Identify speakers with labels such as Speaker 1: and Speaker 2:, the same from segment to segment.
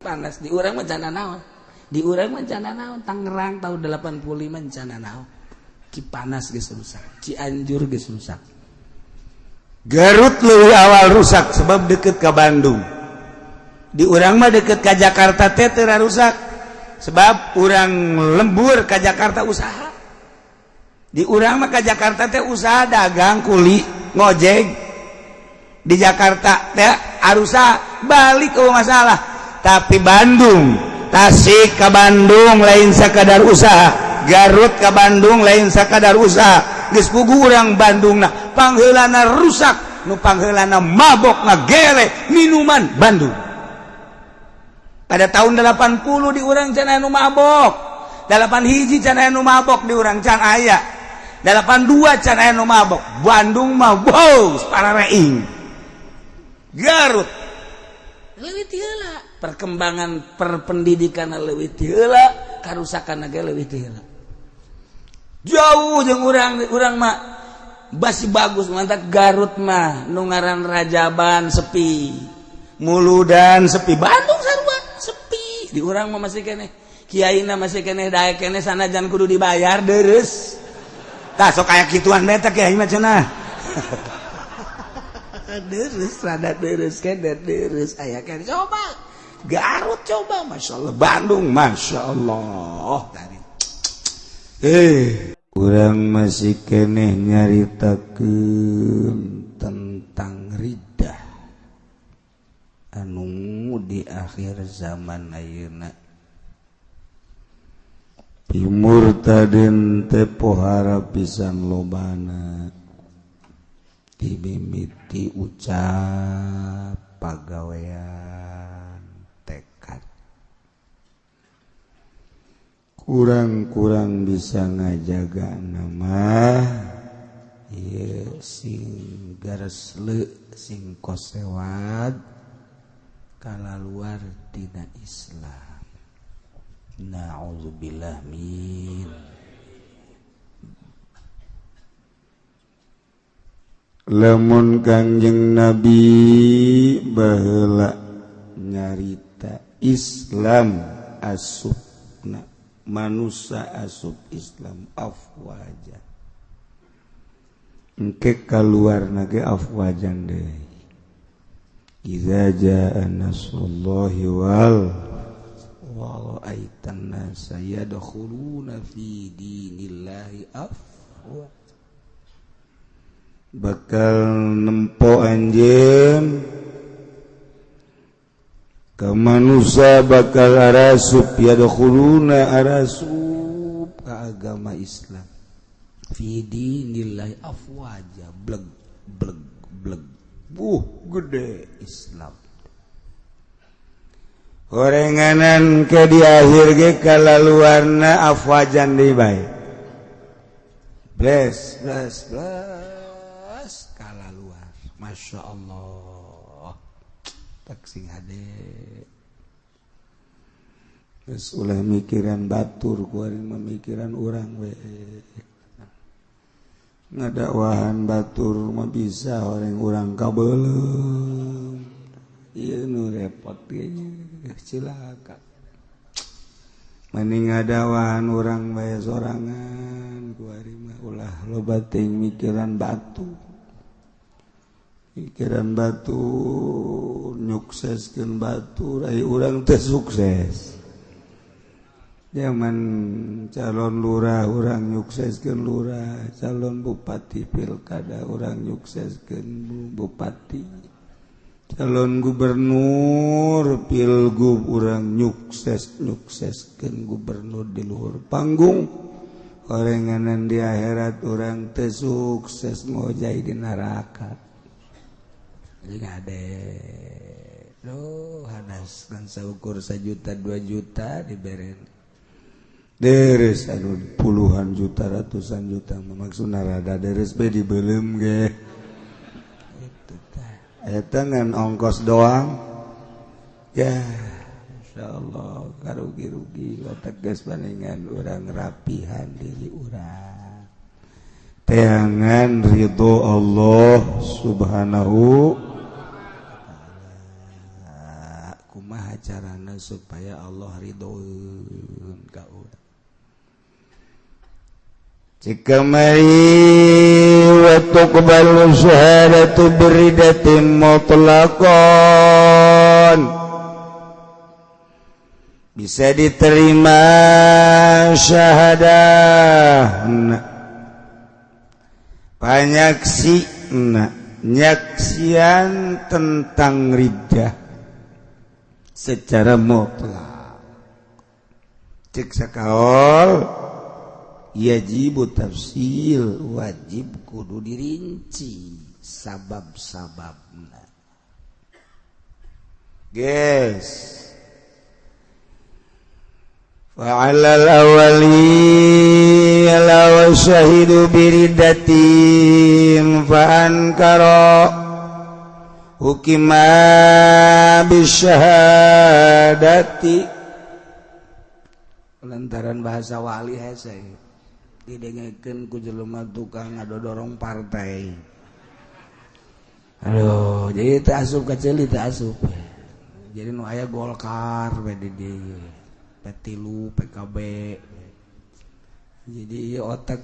Speaker 1: panas di urang mah cana naon di urang mah cana naon Tangerang tahun 85 cana naon Cipanas geus rusak Cianjur geus rusak
Speaker 2: Garut leuwih awal rusak sebab deket ka Bandung di urang mah deket ka Jakarta teh teu rusak sebab urang lembur ka Jakarta usaha di urang mah ka Jakarta teh usaha dagang kuli ngojek di Jakarta teh arusa balik ke masalah tapi Bandung Tasik ke Bandung lain sakadar usaha Garut ke Bandung lain sakadar usaha geus puguh urang Bandung pangheulana rusak nu pangheulana mabok ngagele minuman Bandung pada tahun 80 di urang can aya nu mabok 81 can aya nu mabok di urang can aya 82 can aya nu mabok Bandung mah wow parareing Garut leuwih ti heula perkembangan perpendidikan leuwih ti heula karusakan ge leuwih ti heula jauh jeung urang mah basi bagus mantap Garut mah nu ngaran Rajaban sepi Muludan sepi Bandung sarua sepi di urang mah masih keneh kiaina masih keneh daek keneh sanajan kudu dibayar deureus tah sok aya kituan bae teh kiai mah cenah deres rada deres kendet deres aya kan coba Garut coba masyaallah Bandung masyaallah tadi urang masih keneh nyaritakeun tentang ridah anu di akhir zaman ayeuna pimurtaden teh pohara pisan lobana dimimiti ucap pagawean tekad kurang-kurang bisa ngajaga nama ieu sing garesle sing kosewat kalaluar tina Islam na'udzubillah min lamun Kangjeng Nabi baheula nyarita Islam asupna manusia asup Islam afwaja engke kaluarna ge afwajan deui idza jaa nasrullahi wal ra'aitan nasa yadkhuluna fi dinillahi afwaja bakal nempo anjeun ka manusia bakal arasup yadkhuluna arasup ka agama Islam fi dinillahi afwaja bleg bleg bleg gede Islam horenganan ke di akhir ge kalaluarna afwajan deui bae bless kalaluar masyaallah tak sing hade geus ulah mikiran batur kuring memikiran urang we ngadakwahan batur mah bisa orang urang kabeuleuh ieu nu repot ge cilaka mending ngadawahan urang bae sorangan kuari mah ulah loba teuing mikiran batu nyukseskeun batu rai urang teh sukses zaman calon lurah urang nyukseskeun lurah calon bupati pilkada urang nyukseskeun bupati calon gubernur pilgub urang nyukseskeun gubernur di luhur panggung orenganan di akhirat urang teu sukses ngojai di neraka jadi ngade hanas kan saukur 1 juta 2 juta diberen deres anu puluhan juta ratusan juta maksudna rada deres bae dibeulem ge itu teh eta ngan ongkos doang ya insyaallah karugi-rugi otak geus paningan urang rapihan diri urang teangan ridho Allah subhanahu kumaha carana supaya Allah ridhoeun ka urang. Jika mari wa tuqbalu syahadatu biridatin mutlaqan, bisa diterima syahadah panyaksina nyaksian tentang riddah secara mutlak. Cek sakaol yajibu tafsil, wajib kudu dirinci sabab-sababna. Guys, fa'alal awali ala syahidu biridatin fa'ankara hukima bisyahadati. Lantaran bahasa wali hese didengekeun ku jelema tukang ngadodorong partai. Aduh, jadi teu asup ka ceuli teu asup. Jadi nu aya Golkar we di dieu. P3 PKB. Jadi ieu otak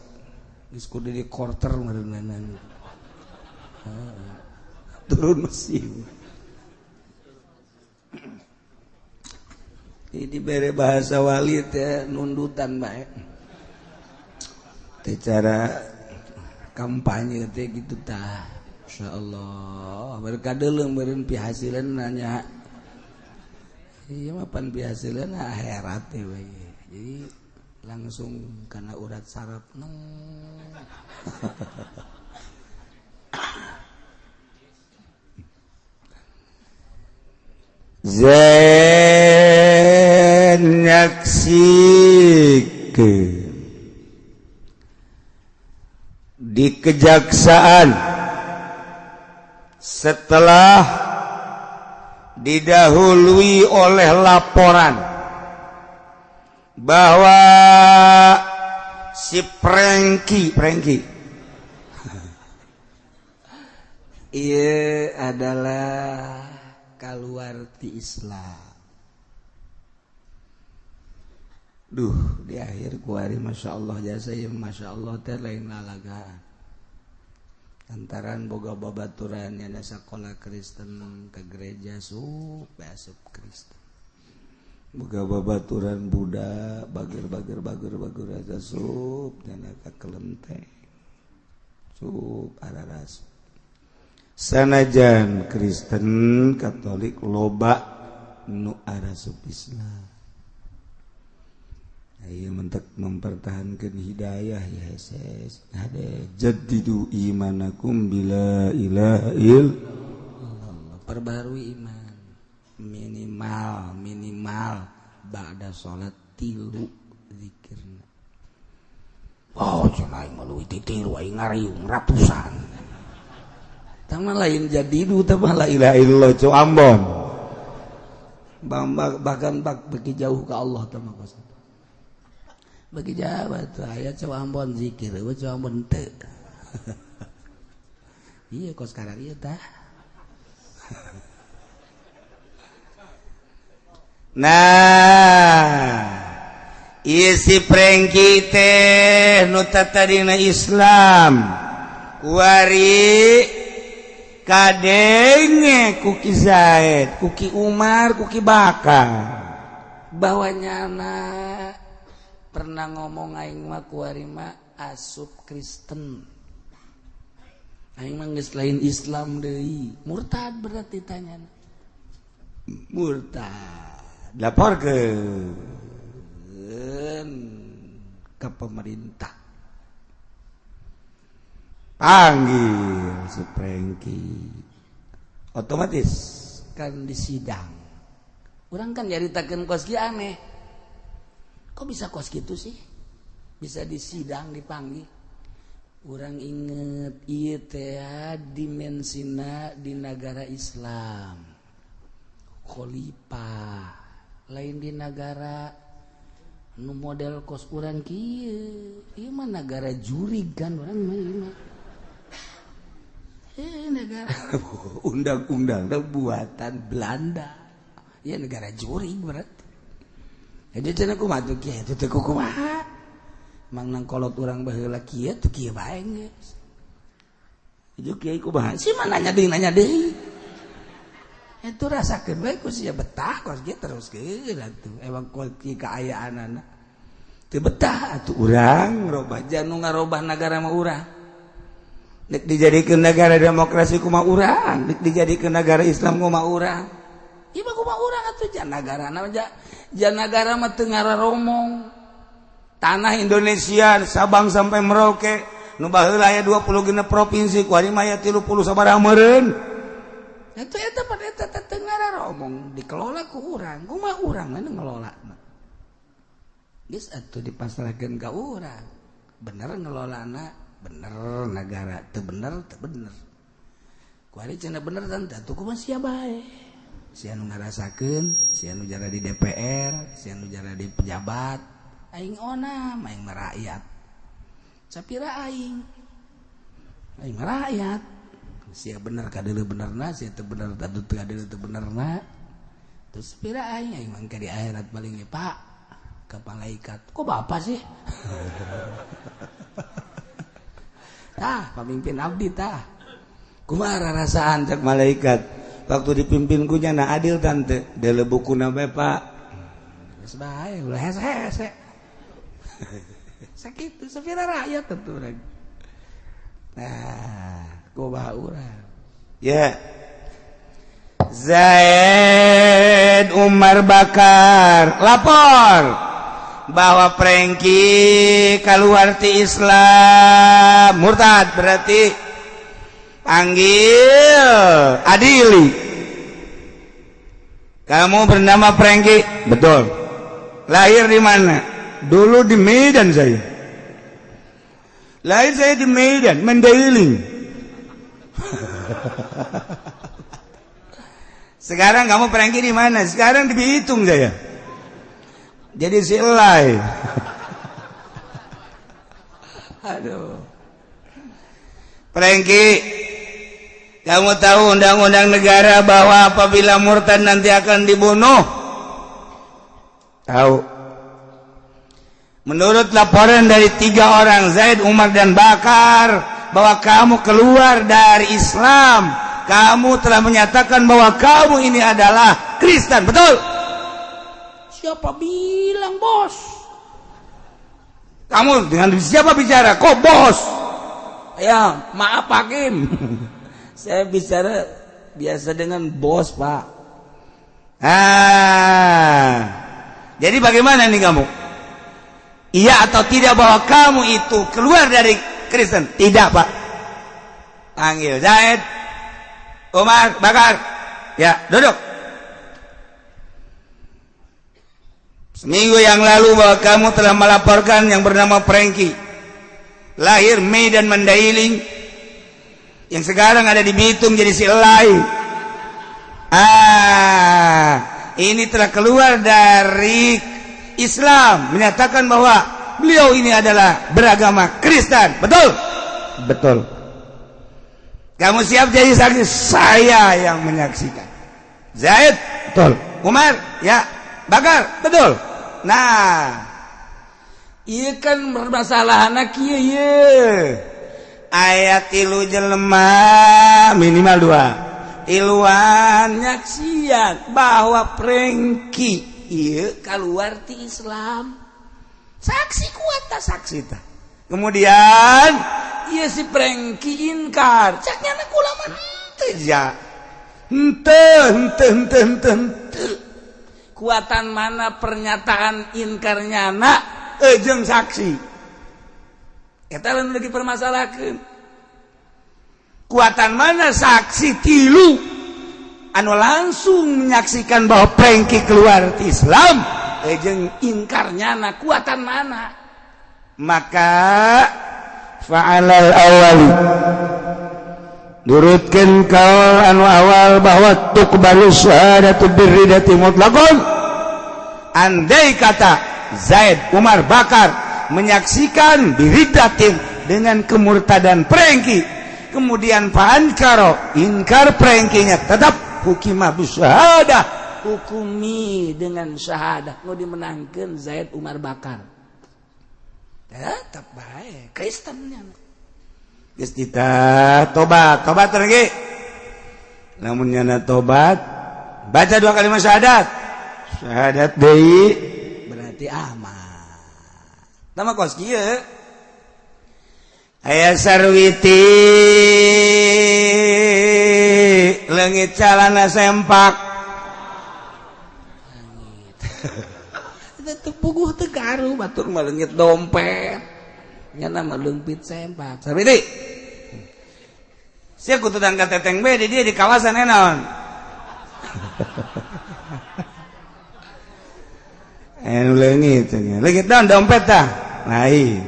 Speaker 2: geus kudu di quarter ngareunana. Turun mesin. Ini bere bahasa wali teh nundutan bae. Teh cara kampanye teh gitu tah. Masyaallah, berkadeuleuh meureun pihasileun nanya. Ieu mah pan pihasileun akhirat teh we. Jadi langsung kana urat saraf nyaksikeun di kejaksaan setelah didahului oleh laporan bahwa si Prengki
Speaker 1: ia adalah kaluarti Islam.
Speaker 2: Duh, di akhir kuari Masya Allah jasa ya Masya Allah teh lain lalagaan. Antaran boga babaturan yang sakola Kristen ke gereja sup asup Kristen. Boga babaturan Buddha bager aja sup dan ka kelenteng. Sup araras. Sanajan Kristen Katolik loba nu arasup Islam. Ayo mentek mempertahankan hidayah ya ses. Ada jaddidu imanakum bila ilaha illallah.
Speaker 1: Perbarui iman minimal ba'da salat 3 zikirna.
Speaker 2: Wow, cenah aing meuleuh tilu aing ngariung ratusan.
Speaker 1: Tama lain jadidu teh mah
Speaker 2: La ilaha illallah cu Ambon.
Speaker 1: bahkan bagi jauh ke Allah teh mah kos. Bagi jabat aya cu Ambon zikir, cu Ambon teu. Iya kos sekarang ieu tah.
Speaker 2: Nah, isi Prengki teh nu tatadina Islam kuari kadenge kuki Zaid, kuki Umar, kuki Bakar.
Speaker 1: Bawanyana pernah ngomong aing mah kuari mah asup Kristen. Aing mah geus lain Islam deui. Murtad berarti tanyana.
Speaker 2: Murtad. Laporkeun
Speaker 1: ke pemerintah.
Speaker 2: Panggil si Prengki. Otomatis
Speaker 1: Kan disidang. Urang kan nyaritakeun kos kieu aneh. Kok bisa kos gitu sih? Bisa disidang dipanggil. Urang inget ieu teh dimensina di negara Islam. Khalifah lain di negara nu model kos urang kieu. Ieu mah negara jurig kan urang mah. Negara
Speaker 2: undang-undang buatan Belanda.
Speaker 1: ya negara juri berarti. Jadi cenah kumaha tuh kieu teh kumaha. Mang nang kolot urang baheula kieu tuh kieu bae geus. Ieu kieu kumaha? Si mana nanya deui. Itu rasakeun bae ku sia betah kos ge teruskeun atuh. Emang kos kieu kaayaanana. Teu betah atuh urang robah janu ngarobah negara mah urang. Nek dijadikeun negara demokrasi kumaha urang, nek dijadikeun negara Islam kumaha urang. Ieu mah kumaha urang atuh jan nagarana jan negara mah teu ngararomong. Tanah Indonesia Sabang sampai Merauke nu baheula aya 20 provinsi ku ari mah aya 30 sabaraha meureun. Eta pada eta teu ngararomong dikelola ku urang. Kumaha urang anu ngelolana. Geus atuh dipasrahkeun ka urang. Bener ngelolana, bener negara teu bener ku ari cenah bener tante atuh kumaha sia bae si anu ngarasakeun si anu jara di DPR si anu jara di pejabat aing onam aing rakyat sapira aing rakyat sia bener kadeuleu benerna sia teu bener kadeuleu teu benerna terus sapira aing mangke di akhirat paling ge Pak ka malaikat kok bapak sih tah pamimpin abdi tah kumaha rasaan cek malaikat waktu dipimpin ku nya na adil tante deuleu bukuna bae Pak geus bae ulah hese-hese sakitu sapira rakyat atuh urang nah kumaha urang ya Zaid Umar Bakar lapor bahwa Prengki keluar ti Islam murtad berarti panggil adili. Kamu bernama Prengki? Betul. Lahir di mana? Dulu di Medan saya. Lahir saya di Medan, Mandailing. Sekarang kamu Prengki di mana? Sekarang di Bitung saya. Jadi silai. Aduh. Prengki, kamu tahu undang-undang negara bahwa apabila murtad nanti akan dibunuh? Tahu. Menurut laporan dari 3 orang, Zaid, Umar, dan Bakar, bahwa kamu keluar dari Islam, kamu telah menyatakan bahwa kamu ini adalah Kristen, betul? Siapa bilang bos? Kamu dengan siapa bicara? Kok bos? Ya maaf Hakim. Saya bicara biasa dengan bos Pak. Jadi bagaimana nih kamu? Iya atau tidak bahwa kamu itu keluar dari Kristen? Tidak Pak. Panggil Zaid, Umar, Bakar. Ya duduk. Seminggu yang lalu bahwa kamu telah melaporkan yang bernama Prengki, lahir Medan Mandailing, yang sekarang ada di Bitung jadi silai. Ini telah keluar dari Islam, menyatakan bahwa beliau ini adalah beragama Kristen, betul? Betul. Kamu siap jadi saksi? Saya yang menyaksikan. Zaid, betul. Umar, ya. Bakar, betul. Nah, iya kan permasalahan kieu ye. Ayat 3 jelema minimal 2. Iluan nyaksian bahwa Prengki ieu keluar ti Islam. Saksi kuat tak saksi tak. Kemudian ieu si Prengki inkar. Caknya na kula mah teu ja. Henteu. Kuatan mana pernyataan inkarnya nak jeung saksi eta lamun lagi permasalahan kuatan mana saksi 3 anu langsung menyaksikan bahwa Prengki keluar dari Islam jeung inkarnya nak kuatan mana maka fa'alal awal durutkeun kaul anu awal bahwa tuqbalu syahadatu birridati mutlaqan. Andai kata Zaid, Umar, Bakar menyaksikan biriddatin dengan kemurtadan Prengki, kemudian fa'ankaro inkar Prengkinya, tetap hukimah bisyahadah hukumi dengan syahadat nu dimenangkeun Zaid Umar Bakar. Tetap bae Kristennya.
Speaker 2: Geus kita tobat lagi. Lamun nyana tobat, baca 2 kalimat syahadat. Syahadat deui
Speaker 1: Berarti aman.
Speaker 2: Nama kos kieu. Aya sarwiti leungit calana sempak.
Speaker 1: Itu puguh teu garu batur mah leungit dompet. Nyana mah leumpit sempak.
Speaker 2: Sarwiti. Sia kudu dan kateteng be di dia di kawasan naon. Leungit naon dompet tah? Lain.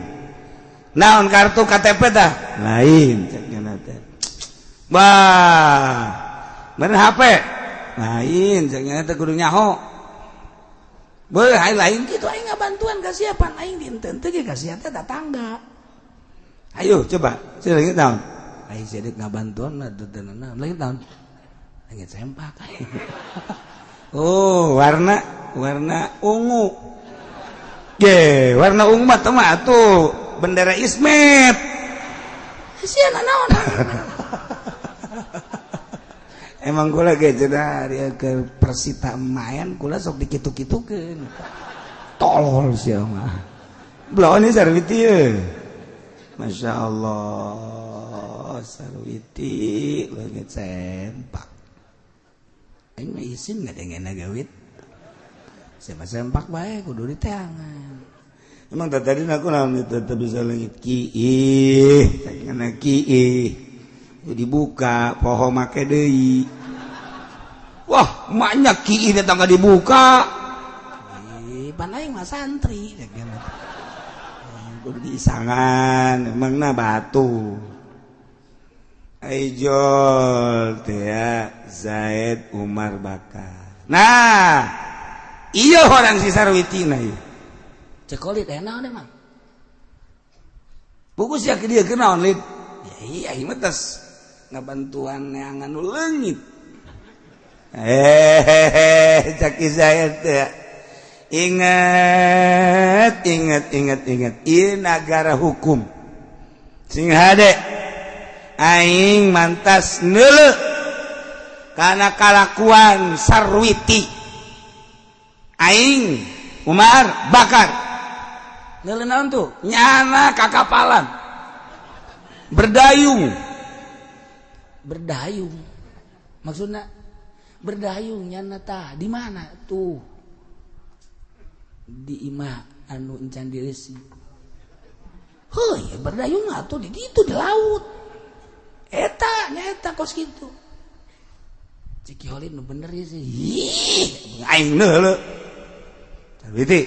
Speaker 2: Naon kartu KTP tah? Lain cenah teh. Bah. Bener HP? Lain cenah teh kudu nyaho. Beuh lain
Speaker 1: Kitu aing ngabantuan ka siapan aing dinten teh ge ka sia teh tetangga.
Speaker 2: Ayo coba, sih leungit naon?
Speaker 1: Aing sedek ngabantuan mah teu naon. Leungit naon? Leungit sempak.
Speaker 2: Oh, warna ungu. Ye, warna ungu mah teu mah atuh bendera Ismet.
Speaker 1: Sia naon?
Speaker 2: Emang kula ge cenah ari ke Persita main kula sok dikitu-kitukeun. Tolol sia mah. Blon ieu sarwiti ye. Masyaallah, sarwiti leungit sempak.
Speaker 1: Aing mah isin ngadengena gawit. Sia sempak bae kudu diteangan.
Speaker 2: Emang tadi aku naon itu bisa leungit kiih, sakinana kiih. Dibuka poho make deui. Wah, maknya kiih datang dibuka.
Speaker 1: Pan aing mah santri
Speaker 2: Kudu diisangan, emangna batu. Aijol teh ya Zaid Umar Bakar. Nah, iya orang si sarwitina ieu.
Speaker 1: Cekolit naon emang?
Speaker 2: Bukus ya ke dia kenaon lid.
Speaker 1: Ya iya ieu mah tos ngabantuan neangan nu leungit.
Speaker 2: Caki Zaid teh. Ingat. Ieu negara hukum. Sing hade aing mantas neuleuh kana kalakuan sarwiti. Aing Umar Bakar.
Speaker 1: Neuleuh naon tuh?
Speaker 2: Nyana kakapalan. Berdayung.
Speaker 1: Maksudna berdayung nyana tah di mana tuh? Di imah anu encan diresi. Heuh, berdayung atuh di ditu di laut. Nyaeta kos kitu. Ciki Holin nu bener ieu sih.
Speaker 2: Aing neuleuh. Sarwiti.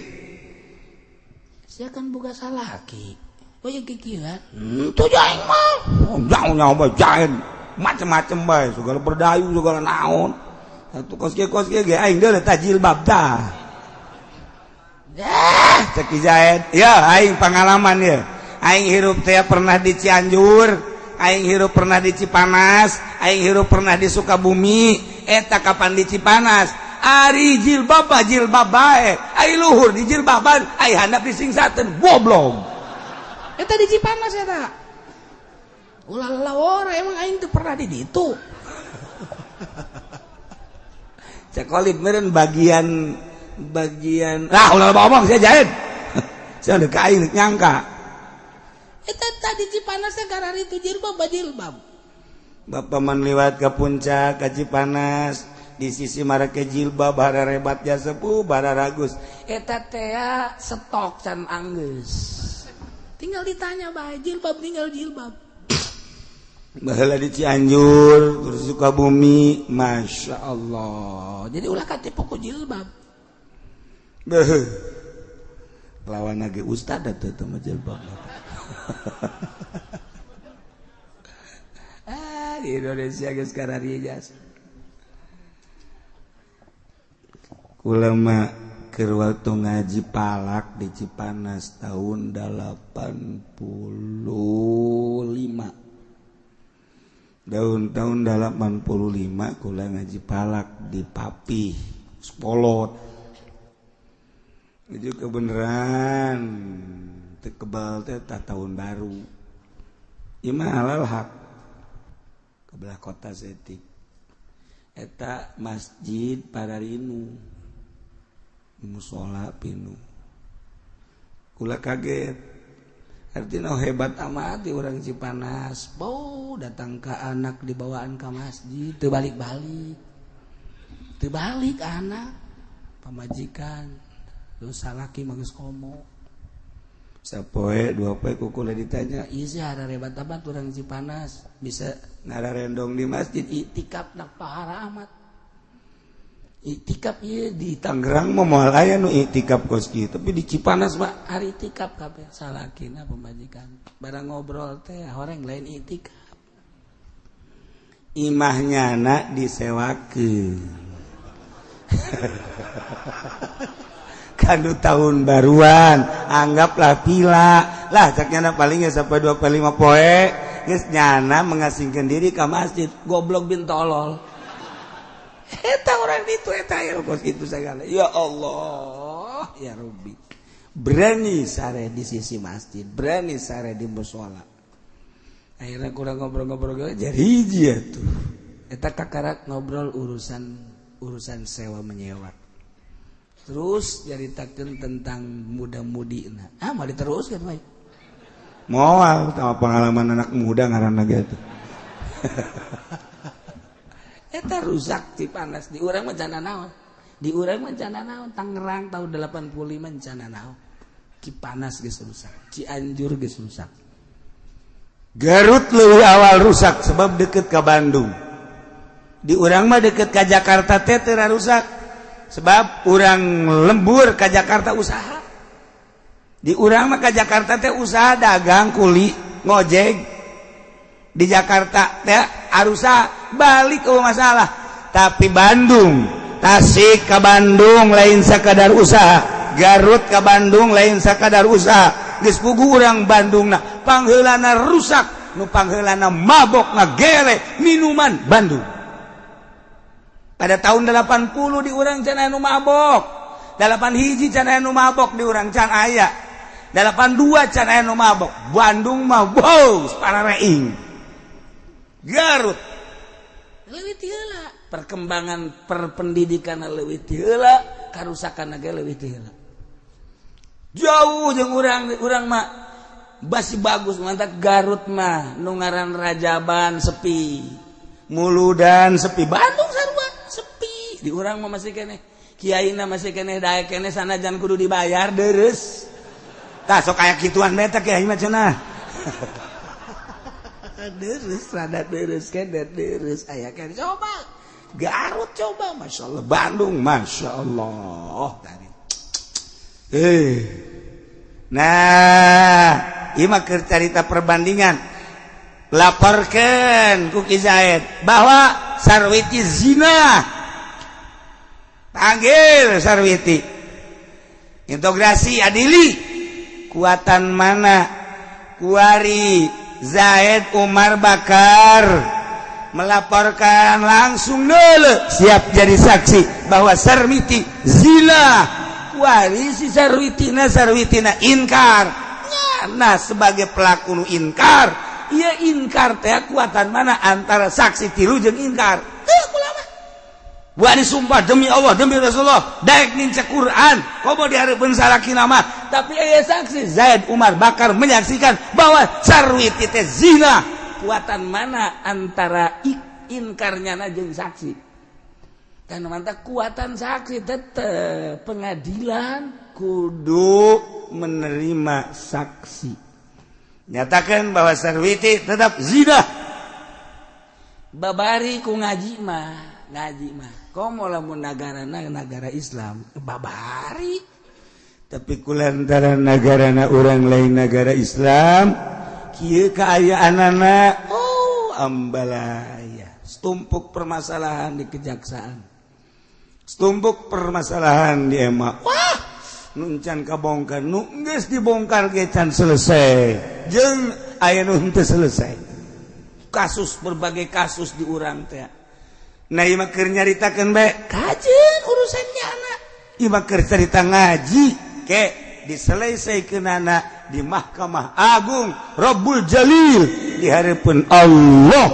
Speaker 1: Sia kan boga salaki. Oh ya kikieuan.
Speaker 2: Tuh aing mah. Nyaho bae jaen. Macem-macem bae, segala berdayung segala naon. Satu kos kieu ge aing deuleuh tah jilbab tah. Ceki Zaid. Ya, aing pengalaman ya. Aing hirup teh pernah di Cianjur, aing hirup pernah di Cipanas, aing hirup pernah di Sukabumi. Eta kapan di Cipanas? Ari jilbab bae. Ai luhur di jilbaban, ai handap disingsateun goblok.
Speaker 1: Eta di Cipanas eta. Ulah lawor emang aing teu pernah di ditu.
Speaker 2: Cekolit meureun bagian ulah ngomong saya Zaid. Saya udah kain nyangka.
Speaker 1: Eta tadi Cipanas teh karari itu jilbab.
Speaker 2: Bapak man liwat ke puncak ke Cipanas di sisi marake jilbab hararebat ya sepuh bararagus.
Speaker 1: Eta teh stok can anggeus. Tinggal ditanya bae jilbab tinggal jilbab.
Speaker 2: Baheula di Cianjur, terus Sukabumi, Masya Allah.
Speaker 1: Jadi ulah katipu ku jilbab.
Speaker 2: Beuh. Lawan lagi ustad atuh teh mah jilbab.
Speaker 1: Di Indonesia geus karari jas.
Speaker 2: Kula mah keur waktu ngaji palak di Cipanas tahun 85. Tahun 85 kula ngaji palak di Papih spolot itu kebenaran kebal teh tahun baru imah halal hak kebelah kota Zetik eta masjid Pararinu musola pinu kula kaget artinya hebat amat di orang Cipanas bau datang ke anak dibawaan ke masjid terbalik anak pamajikan terus salaki mangus komo sapoe dua poe kukula ditanya iya sih ada hebat amat orang Cipanas bisa ngararendong di masjid iktikaf nak pahara amat iktikaf iya di Tangerang mah moal aya nu iktikaf kos kieu tapi di Cipanas mah hari iktikaf kabeh salakina pamajikan barang ngobrol teh orang lain iktikaf imahnya anak disewakeun kanu tahun baruan anggaplah pila lah caknya palingnya sampai 25 poe geus nyana mengasingkan diri ke masjid goblok bin tolol eta orang itu eta kos itu segala ya Allah ya Rabbi berani sare di sisi masjid berani sare di mushola akhirnya kurang ngobrol-ngobrol jadi hiji tuh eta kakarak ngobrol urusan sewa menyewa terus ceritakan tentang muda-mudi mau diteruskan baik moal sama pengalaman anak muda ngaranna gitu eta rusak Cipanas di urang mah cana naon Tangerang tahun 85 cana naon Cipanas geus rusak Cianjur geus rusak Garut leuwih awal rusak sebab deket ke Bandung di urang mah deket ka Jakarta teh teu rusak sebab urang lembur ke Jakarta usaha di urang mah ke Jakarta teh usaha dagang kuli ngojek di Jakarta teh arusa balik ke masalah tapi Bandung Tasik ke Bandung lain sakadar usaha Garut ke Bandung lain sakadar usaha geus puguh urang Bandungna pangheulana rusak nu pangheulana mabok ngagere minuman Bandung pada tahun 80 di urang can anu mabok 81 can anu mabok di urang can aya 82 can anu mabok Bandung mah wow parareing Garut leuwih ti heula perkembangan perpendidikan leuwih ti heula karusakan ge leuwih ti heula jauh jeung urang mah basi bagus mantap Garut mah nu ngaran Rajaban sepi Muludan sepi Bandung sarua sepi di urang mah masih keneh kiaina masih keneh daek keneh sanajan kudu dibayar deres tah sok aya kituan beta kiai mah cenah deres rada deres keneh deres aya keneh coba Garut coba masyaallah Bandung masyaallah tadi nah ieu mah keur carita perbandingan laporkan ku Ki Zaid bahwa Sarwiti zina panggil Sarwiti integrasi adili kuatan mana kuari Zaid Umar Bakar melaporkan langsung neule siap jadi saksi bahwa Sarwiti zina kuari si Sarwitina inkar nah sebagai pelaku nu inkar ia inkar teh kuatan mana antara saksi tilu jeung inkar teu kulama buat disumpah demi Allah demi Rasulullah daek ninca Quran komo dihareupeun salakina mah tapi aya saksi Zaid Umar Bakar menyaksikan bahwa Sarwiti teh zina kuatan mana antara inkarnya jeung saksi kan mantap kuatan saksi tetep pengadilan kudu menerima saksi nyatakan bahwa Sarwiti tetap zina babari ku ngaji mah komo lamun negara Islam babari tapi kulantaran negarana urang lain negara Islam kieu kaayaanana ambalaya stumpuk permasalahan di kejaksaan stumpuk permasalahan di EMA wah nuncan kabongkar nu geus dibongkar ge can selesai jeung aya nu henteu selesai kasus berbagai kasus di urang teh nah ieu mah keur nyaritakeun bae
Speaker 1: kajeun urusannya anak
Speaker 2: ieu mah keur cerita ngaji ke diselesaikeunana di Mahkamah Agung Rabbul Jalil di hareupeun Allah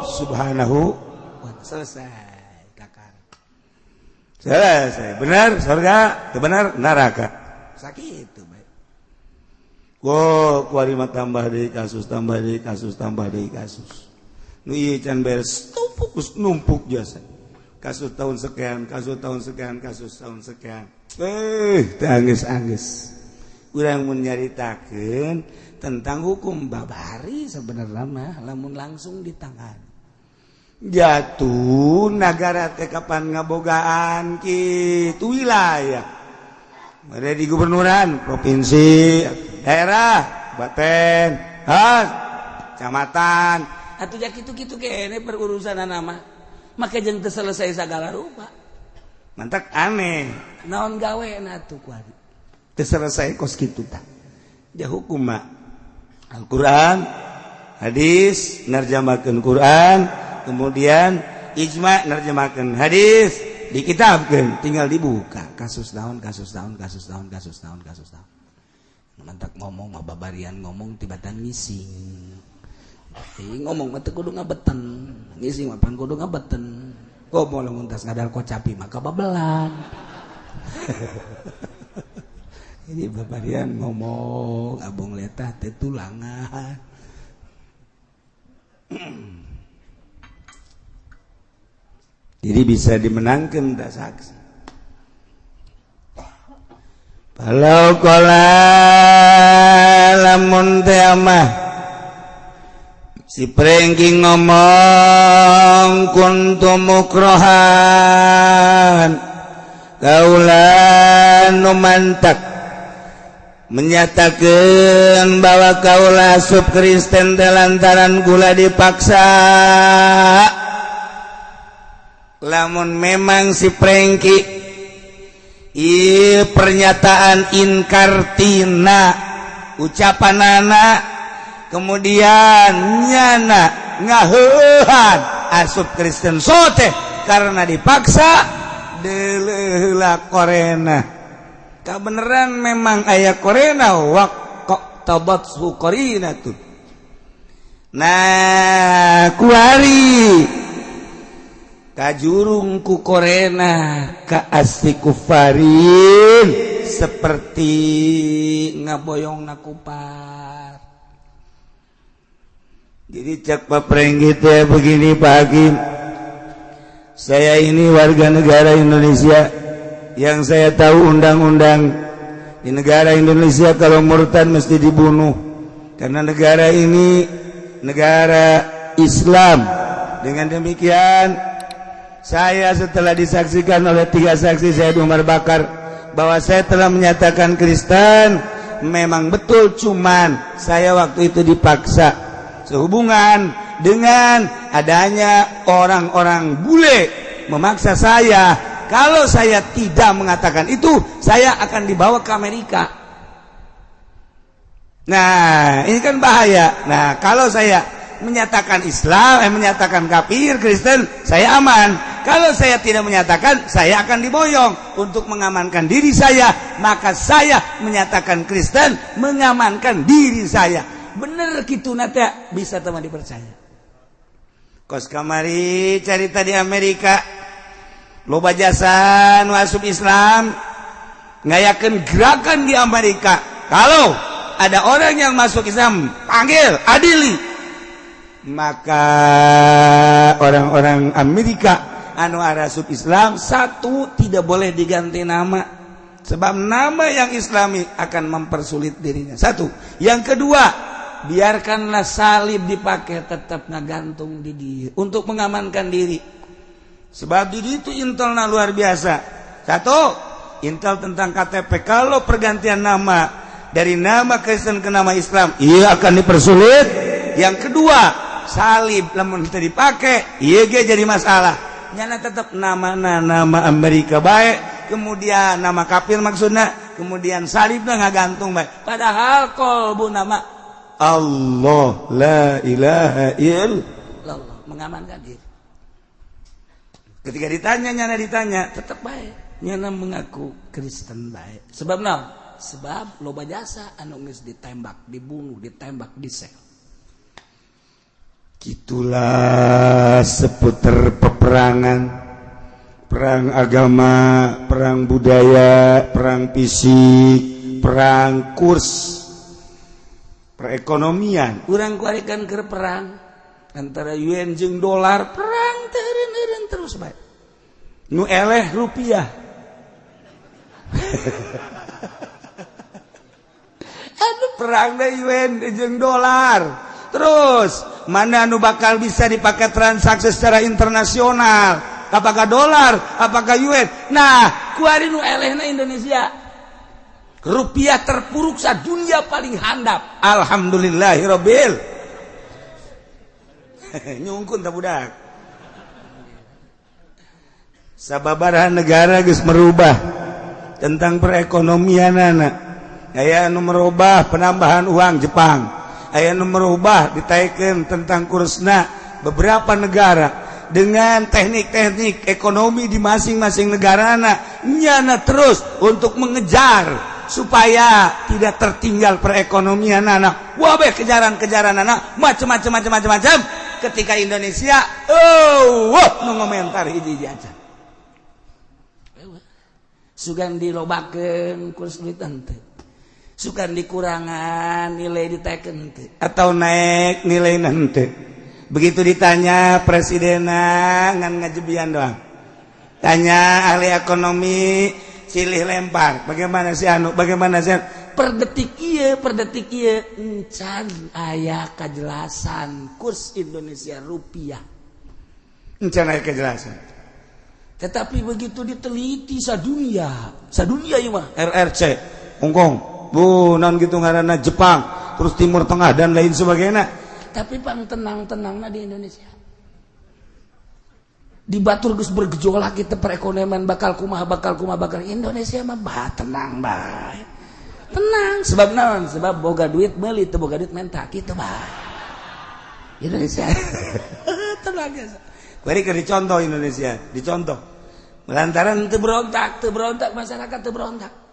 Speaker 2: Subhanahu wa ta'ala. Selesai kakar. Selesai. Benar surga, teu benar neraka. Sakitu bae. Wo, kuari mah tambah deui kasus, tambah deui kasus, tambah deui kasus. Nu ieu can beres numpuk jasa. Kasus tahun sekian, kasus tahun sekian, kasus tahun sekian. Angges-angges. Urang mun nyaritakeun tentang hukum babari sebenarnya mah lamun langsung ditangan. Jatuh negara teh kapan ngabogaan kitu wilayah. Mere di gubernuran, provinsi, daerah, kabupaten, kecamatan.
Speaker 1: Atuh ja kitu-kitu kene perurusanana mah. Maka jeung teu selesai sagala rupa.
Speaker 2: Mantak aneh.
Speaker 1: Naon gaweana atuh kuari?
Speaker 2: Teu selesai kos kitu tah. Ja hukum mah Al-Qur'an, hadis narjamakeun Qur'an, kemudian ijma narjamakeun hadis, dikitabkeun, tinggal dibuka kasus naon, kasus naon, kasus naon, kasus naon, kasus naon. Mantak ngomong mah babarian ngomong tibatan ngising. Ngomong mah teu kudu ngabeten, ngising mah pan kudu ngabeten. Ngomong lamun tas ngadal kocapi mah kababelan. Ini babarian ngomong abong letah teh tulangan. Jadi bisa dimenangkan tak saksi. Kalau kala lamun teh amah si prengki ngomong kuntu mukrohan kaulan numantak menyatakan bahwa kaulah asup Kristen lantaran gula dipaksa. Lamun memang si prengki pernyataan inkartina ucapanana kemudian nyana ngaheuhan asup Kristen sote karena dipaksa deleula korena. Kebenaran memang ayat korena waqt tabatsu qarinatun. Nah, kuari kajurung ku korena ka asli kufarin seperti ngaboyong nakupar. Jadi cak papreng gitu ya begini Pak Hakim. Saya ini warga negara Indonesia. Yang saya tahu undang-undang di negara Indonesia kalau murtad mesti dibunuh. Karena negara ini negara Islam. Dengan demikian saya setelah disaksikan oleh 3 saksi Said Umar Bakar bahwa saya telah menyatakan Kristen, memang betul, cuman saya waktu itu dipaksa sehubungan dengan adanya orang-orang bule memaksa saya. Kalau saya tidak mengatakan itu, saya akan dibawa ke Amerika. Nah, ini kan bahaya. Nah, kalau saya menyatakan Islam, menyatakan kafir, Kristen, saya aman. Kalau saya tidak menyatakan, saya akan diboyong. Untuk mengamankan diri saya, maka saya menyatakan Kristen, mengamankan diri saya. Bener gitu nata, bisa teman dipercaya. Kos kamari cerita di Amerika. Loba jasa nu asup Islam ngayakeun gerakan di Amerika. Kalau ada orang yang masuk Islam, panggil, adili. Maka orang-orang Amerika anu asup Islam, satu, tidak boleh diganti nama, sebab nama yang Islami akan mempersulit dirinya. Satu. Yang kedua, biarkanlah salib dipakai, tetap ngagantung di diri untuk mengamankan diri. Sebab di itu intelna luar biasa. Satu, intel tentang KTP. Kalau pergantian nama dari nama Kristen ke nama Islam, iya akan dipersulit. Yang kedua, salib lamun kita dipakai, iya jadi masalah. Nyana tetap nama Amerika baik, kemudian nama kafir maksudnya, kemudian salibnya ngagantung baik. Padahal kolbu nama Allah la ilaha illallah, mengamankan diri. ketika ditanya
Speaker 1: tetap baik nyana mengaku Kristen baik sebab sebab loba jasa anu geus ditembak dibunuh ditembak disel
Speaker 2: gitulah seputar peperangan perang agama perang budaya perang fisik perang kurs perekonomian
Speaker 1: urang kuarikan ke perang antara yuan jeung dolar perang teureun terus bae
Speaker 2: nu eleh rupiah
Speaker 1: aduh
Speaker 2: perang deh yuan jeung dolar terus mana nu bakal bisa dipakai transaksi secara internasional apakah dolar apakah yuan
Speaker 1: nah kuari nu elehna Indonesia rupiah terpuruk sadunia paling handap
Speaker 2: alhamdulillahirabbil nyungkun tak budak sababaraha negara geus merubah tentang perekonomian anak aya anu merubah penambahan uang Jepang aya anu merubah ditaikeun tentang kursna beberapa negara dengan teknik-teknik ekonomi di masing-masing negara nyana terus untuk mengejar supaya tidak tertinggal perekonomian anak wabeh kejaran-kejaran anak macam-macam ketika Indonesia nu ngomentar hiji aja
Speaker 1: sugan dilobakeun kurs duit henteu sugan dikurangan nilai ditaikeun henteu
Speaker 2: atau naik nilai henteu begitu ditanya presidenna ngan ngajebian doang tanya ahli ekonomi silih lempar bagaimana sih
Speaker 1: per detik ieu encan aya kejelasan kurs Indonesia rupiah
Speaker 2: encan aya kejelasan
Speaker 1: tetapi begitu diteliti sadunia ieu mah
Speaker 2: RRC Hongkong naon gitu ngaranna Jepang terus Timur Tengah dan lain sebagainya
Speaker 1: tapi pang tenang-tenangna di Indonesia di batur geus bergejolak kita perekonomian bakal kumaha Indonesia mah tenang bae tenang sebab naon sebab boga duit meuli teu boga duit menta kitu bae Indonesia tenang ya
Speaker 2: bari keur dicontoh Indonesia dicontoh lantaran
Speaker 1: teu berontak masyarakat teu berontak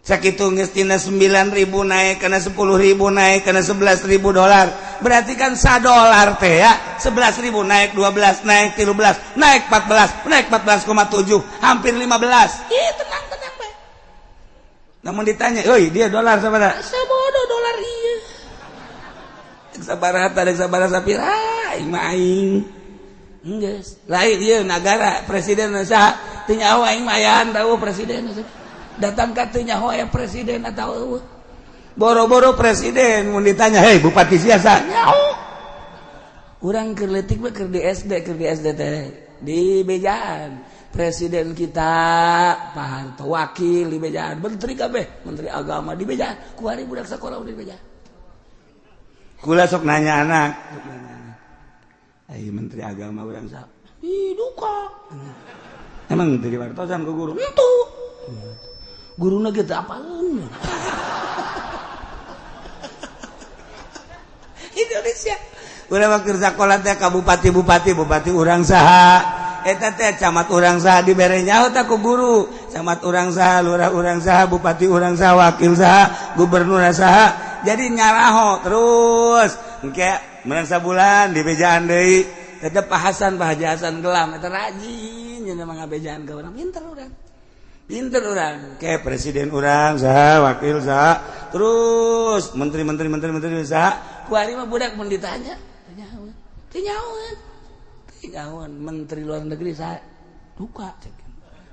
Speaker 2: sakitu geus tina 9.000 naik kana 10.000 naik kana $11.000 berarti kan $1 teh ya 11.000 naik 12 naik 13 naik 14 naik 14,7 hampir 15
Speaker 1: tenang bae
Speaker 2: namun ditanya euy dia dolar sabaraha
Speaker 1: sabodo dolar ieu sabaraha teh sabaraha sapira aing geus lain ieu negara presiden saha teu nyaho aing mah aya tahu presiden datang katanya hoya presiden atau boro-boro presiden mun ditanya hei bupati siasa urang keur leutik mah keur di SD teh di bejaan presiden kita Pak Harto wakil di bejaan menteri kabeh menteri agama di bejaan kuari budak sakola di bejaan
Speaker 2: kula sok nanya anak ai menteri agama urang saha
Speaker 1: duka
Speaker 2: emang menteri wartosan ku guru
Speaker 1: itu guruna gitu apaan Indonesia
Speaker 2: udah waktu sekolah teh ka bupati urang saha eta teh camat urang saha dibere nyaho teh ku guru camat urang saha lurah urang saha bupati urang saha wakil saha gubernur saha jadi nyaraho terus engke menang sabulan di bejaan deui tetep Pak Haji Hasan gelam eta rajin nya mah ngabejaan ka urang pinter orang kayak presiden orang saha wakil saha terus menteri saha
Speaker 1: kuari mah budak mun ditanya teu nyahoan menteri luar negeri saha duka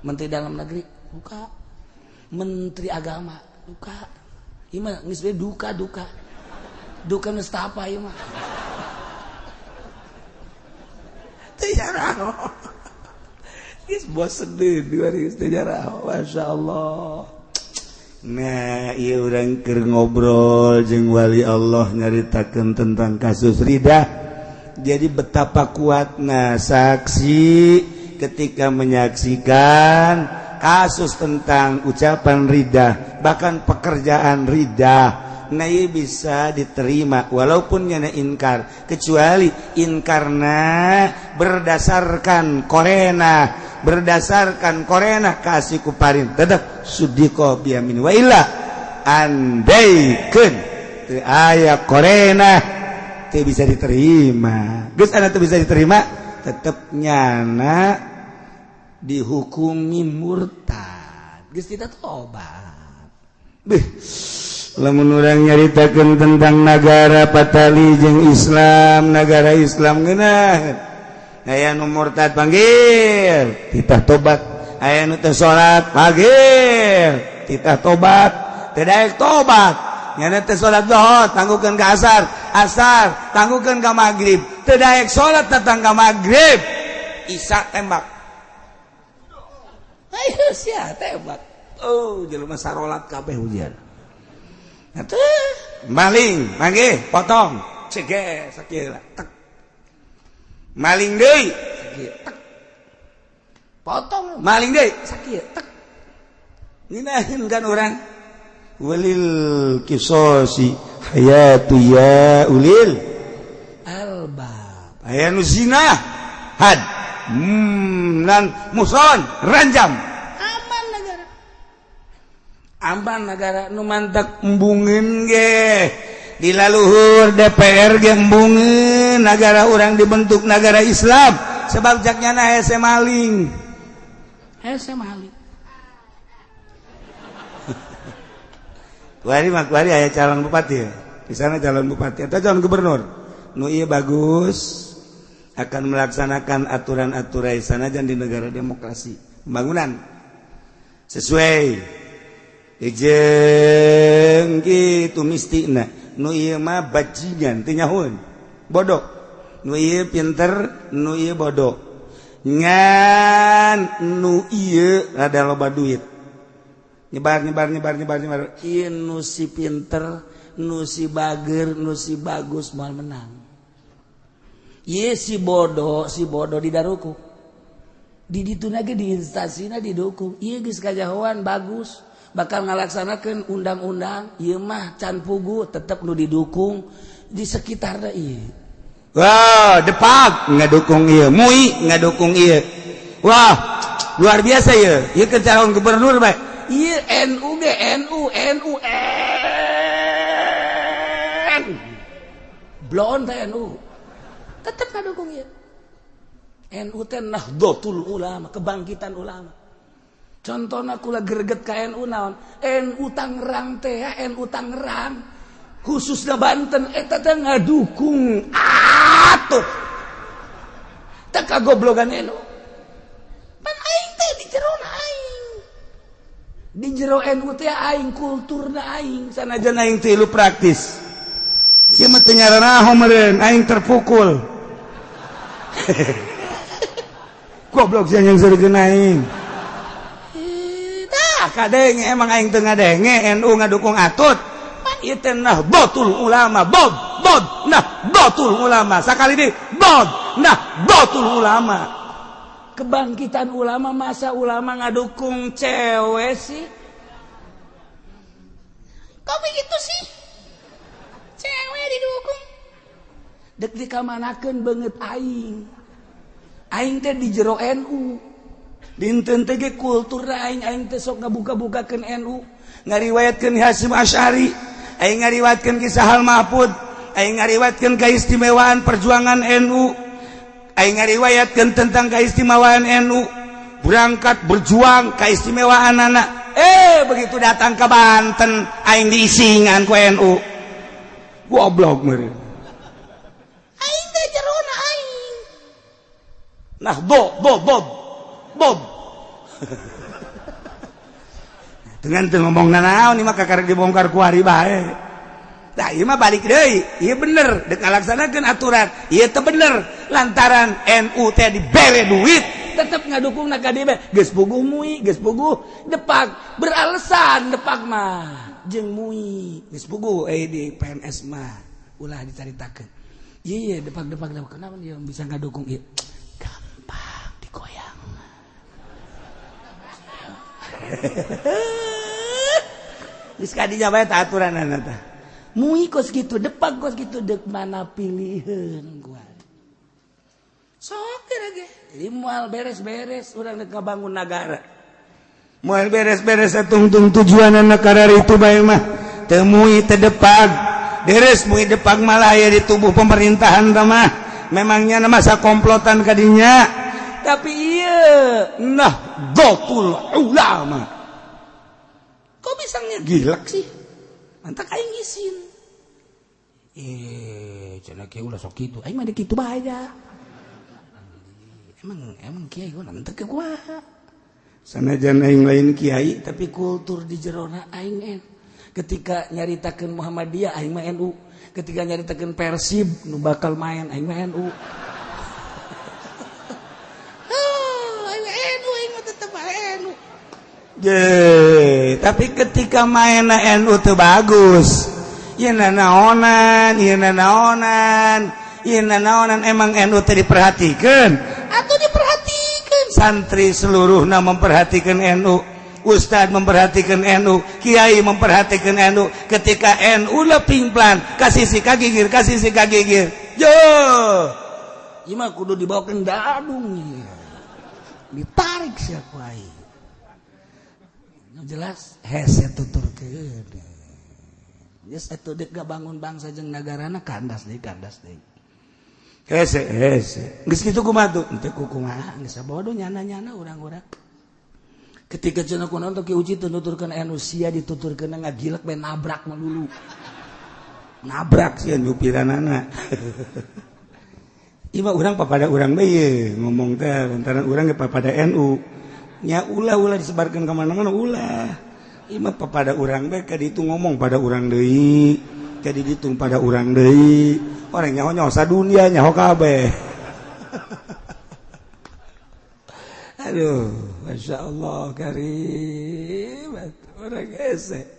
Speaker 1: menteri dalam negeri duka menteri agama duka ieu mah geus we duka nu apa ieu mah teu nyaho bosen deh Masya Allah nah iya orang keur ngobrol jeung wali Allah nyaritakeun tentang kasus ridah jadi betapa kuatna saksi ketika menyaksikan kasus tentang ucapan ridah bahkan pekerjaan ridah
Speaker 2: bisa diterima walaupun nyana inkar, kecuali inkarna berdasarkan kasih kuparin tetap sudiko biamin wa illa andaikeun teu aya korena teu bisa diterima. Geus anu teu bisa diterima tetep nyana dihukumi murtad. Geus tidak tobat. Lamun urang nyaritakeun tentang negara Patali jeung Islam, negara Islam ngeunaheun. Aya nu murtad panggil, titah tobat. Aya nu teu salat panggil, titah tobat. Teu daek tobat. Nyana teu salat zuhur, tanggukeun ka asar, tanggukeun ka magrib. Teu daek salat datang ka magrib. Isya tembak. Ayo sia tembak. Oh, jelema sarolat kabeh hujan. Maling mangge potong cege sakieu tek maling deui sakieu tek potong maling deui sakieu tek nginaheun kan urang walil qisasi hayatu ya ulil albab aya nu zina had nan muson ranjam aman negara nu mantak embungeun ge di laluhur DPR ge embungeun negara urang dibentuk negara Islam sebab jaknyana hese maling kuari aya calon bupati ya. Di sana calon bupati atau calon gubernur nu ieu bagus akan melaksanakan aturan-aturan sanajan di negara demokrasi pembangunan sesuai jeung kitu mistina nu ieu mah bajingan teu nyahoeun bodoh nu ieu pinter nu ieu bodoh ngan nu ieu rada loba duit nyebar ieu nu si pinter nu si bager nu si bagus moal menang ieu si bodoh didaruku di dituna ge di instasina didukung ieu geus kajahoan bagus bakal ngalaksanakeun undang-undang ieu mah can pugu tetep nu didukung di sekitarna ieu. Wah, Depak ngadukung ieu, MUI ngadukung ieu. Wah, luar biasa ieu. Ieu ke calon gubernur bae. Ieu NU ge NU. Blon teh NU. Tetep ngadukung ieu. NU teh Nahdlatul Ulama, kebangkitan ulama. Contohna kula greget ka NU naon? NU Tangerang teh, NU Tangerang. Khususna Banten eta teh ngadukung atuh. Teu kagoblogan NU. Pan aing teh di jerona aing. Di jero NU teh aing kulturna aing, sanajan aing teh lu praktis. Sia mah teu nyaranaho meureun, aing terpukul. Goblok sia yang seureun aing. Kadenge emang aing teu ngadenge NU ngadukung atut pan ieu teh Nahdlatul Ulama Nahdlatul Ulama sakali deui Nahdlatul Ulama kebangkitan ulama masa ulama ngadukung cewek sih kok begitu sih cewek didukung dek dikamanakeun beungeut aing teh di jero NU dinten teh ge kultur aing teh sok ngabuka-bukakeun NU ngariwayatkeun Hasyim Asy'ari aing ngariwayatkeun kisah Hal Mahfud aing ngariwayatkeun keistimewaan perjuangan NU aing ngariwayatkeun tentang keistimewaan NU berangkat berjuang keistimewaan anak begitu datang ke Banten aing diisingan ku NU goblok meureun aing teh jerona aing nah Bob dengan tuh ngomong nanaon ini mah kakar dibongkar kuari bae nah iya mah balik deui iya bener dek ngalaksanakeun aturan iya teh bener lantaran NU teh dibere duit tetep ngadukung na ka dieu geus puguh MUI geus puguh Depak beralasan Depak mah jeung MUI geus puguh di PNS mah ulah dicaritakeun iya Depak kenapa dia bisa ngadukung ieu gampang digoyang geus kadinya bae tah aturanana tah
Speaker 1: Mui kos gitu, depak kos gitu, dek mana pilihan gua. Sok lagi. Jadi mual beres-beres, orang dek bangun negara.
Speaker 2: Mual beres-beres tungtung tujuan negara itu bae mah. Temui tedepag. Beres mui depag malah aya di tubuh pemerintahan teh mah. Memangnya masa komplotan kadinya. Tapi iya, nah gotul ulama. Kok bisa ngegilak sih? Mantak aing ngisin.
Speaker 1: Cenah kieu ulah sok kitu. Aing mah da kitu bae da. Emang kiai gua nanti ke gua.
Speaker 2: Sanajan aing lain kiai,
Speaker 1: tapi kultur di jerona aing ketika nyaritakeun Muhammadiyah aing mah NU. Ketika nyaritakeun Persib nu bakal main aing mah NU.
Speaker 2: Tapi ketika main NU teu bagus. Ieu naonan emang NU teu diperhatikeun. Atuh diperhatikeun. Santri seluruhna memperhatikan NU, ustad memperhatikan NU, kiai memperhatikan NU. Ketika NU leping plan, kasih si kagigir. Yo.
Speaker 1: Ieu mah kudu dibawa ke dadung. Ditarik siapa ieu. Jelas hese tuturkeun. Geus atuh dek bangun bangsa jeung nagarana kandas deui. Hese. Geus kitu kumaha tuh? Teu kumaha, geus sabodo nyana-nyana urang-urang. Ketika cenah kunaon teh Ki Uci teu nuturkeun anu sia dituturkeun ngagilek bae nabrak melulu.
Speaker 2: Nabrak sia nyupiranana. Ieu mah urang papada urang bae ngomong teh lantaran urang ge papada NU. Nya ulah disebarkan kemana-mana ulah. Ima pada urang bae kadi itu ngomong pada urang deui, kadi ditung pada urang deui. Orang nyaho sadunia nyaho kabeh. Aduh, masyaallah karim. Orang ese.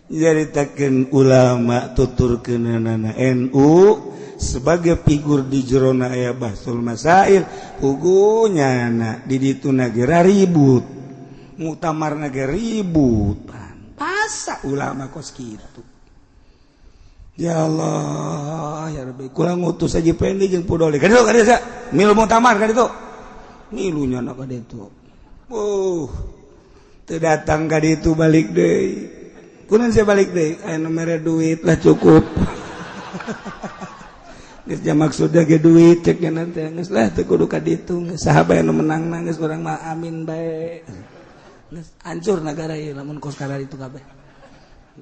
Speaker 2: Nyaritakeun ulama tuturkeunana NU sebagai figur di jerona aya bahsul masail pugunya di ditu nagara ribut muktamar nagara ribut pasa ulama kos kitu ya Allah ya Rabbi kula ngutus aja pendi jeung pudoli ka ditu milu muktamar ka ditu milunya na ka ditu teu datang ka ditu balik deui kunaon sia balik deui aya mere duit lah cukup. Geus maksudna ge duit cek nanti geus lah teu kudu ka ditu geus saha bae nu menangna geus urang mah amin bae. Geus hancur nagara ieu lamun kos kada itu kabeh.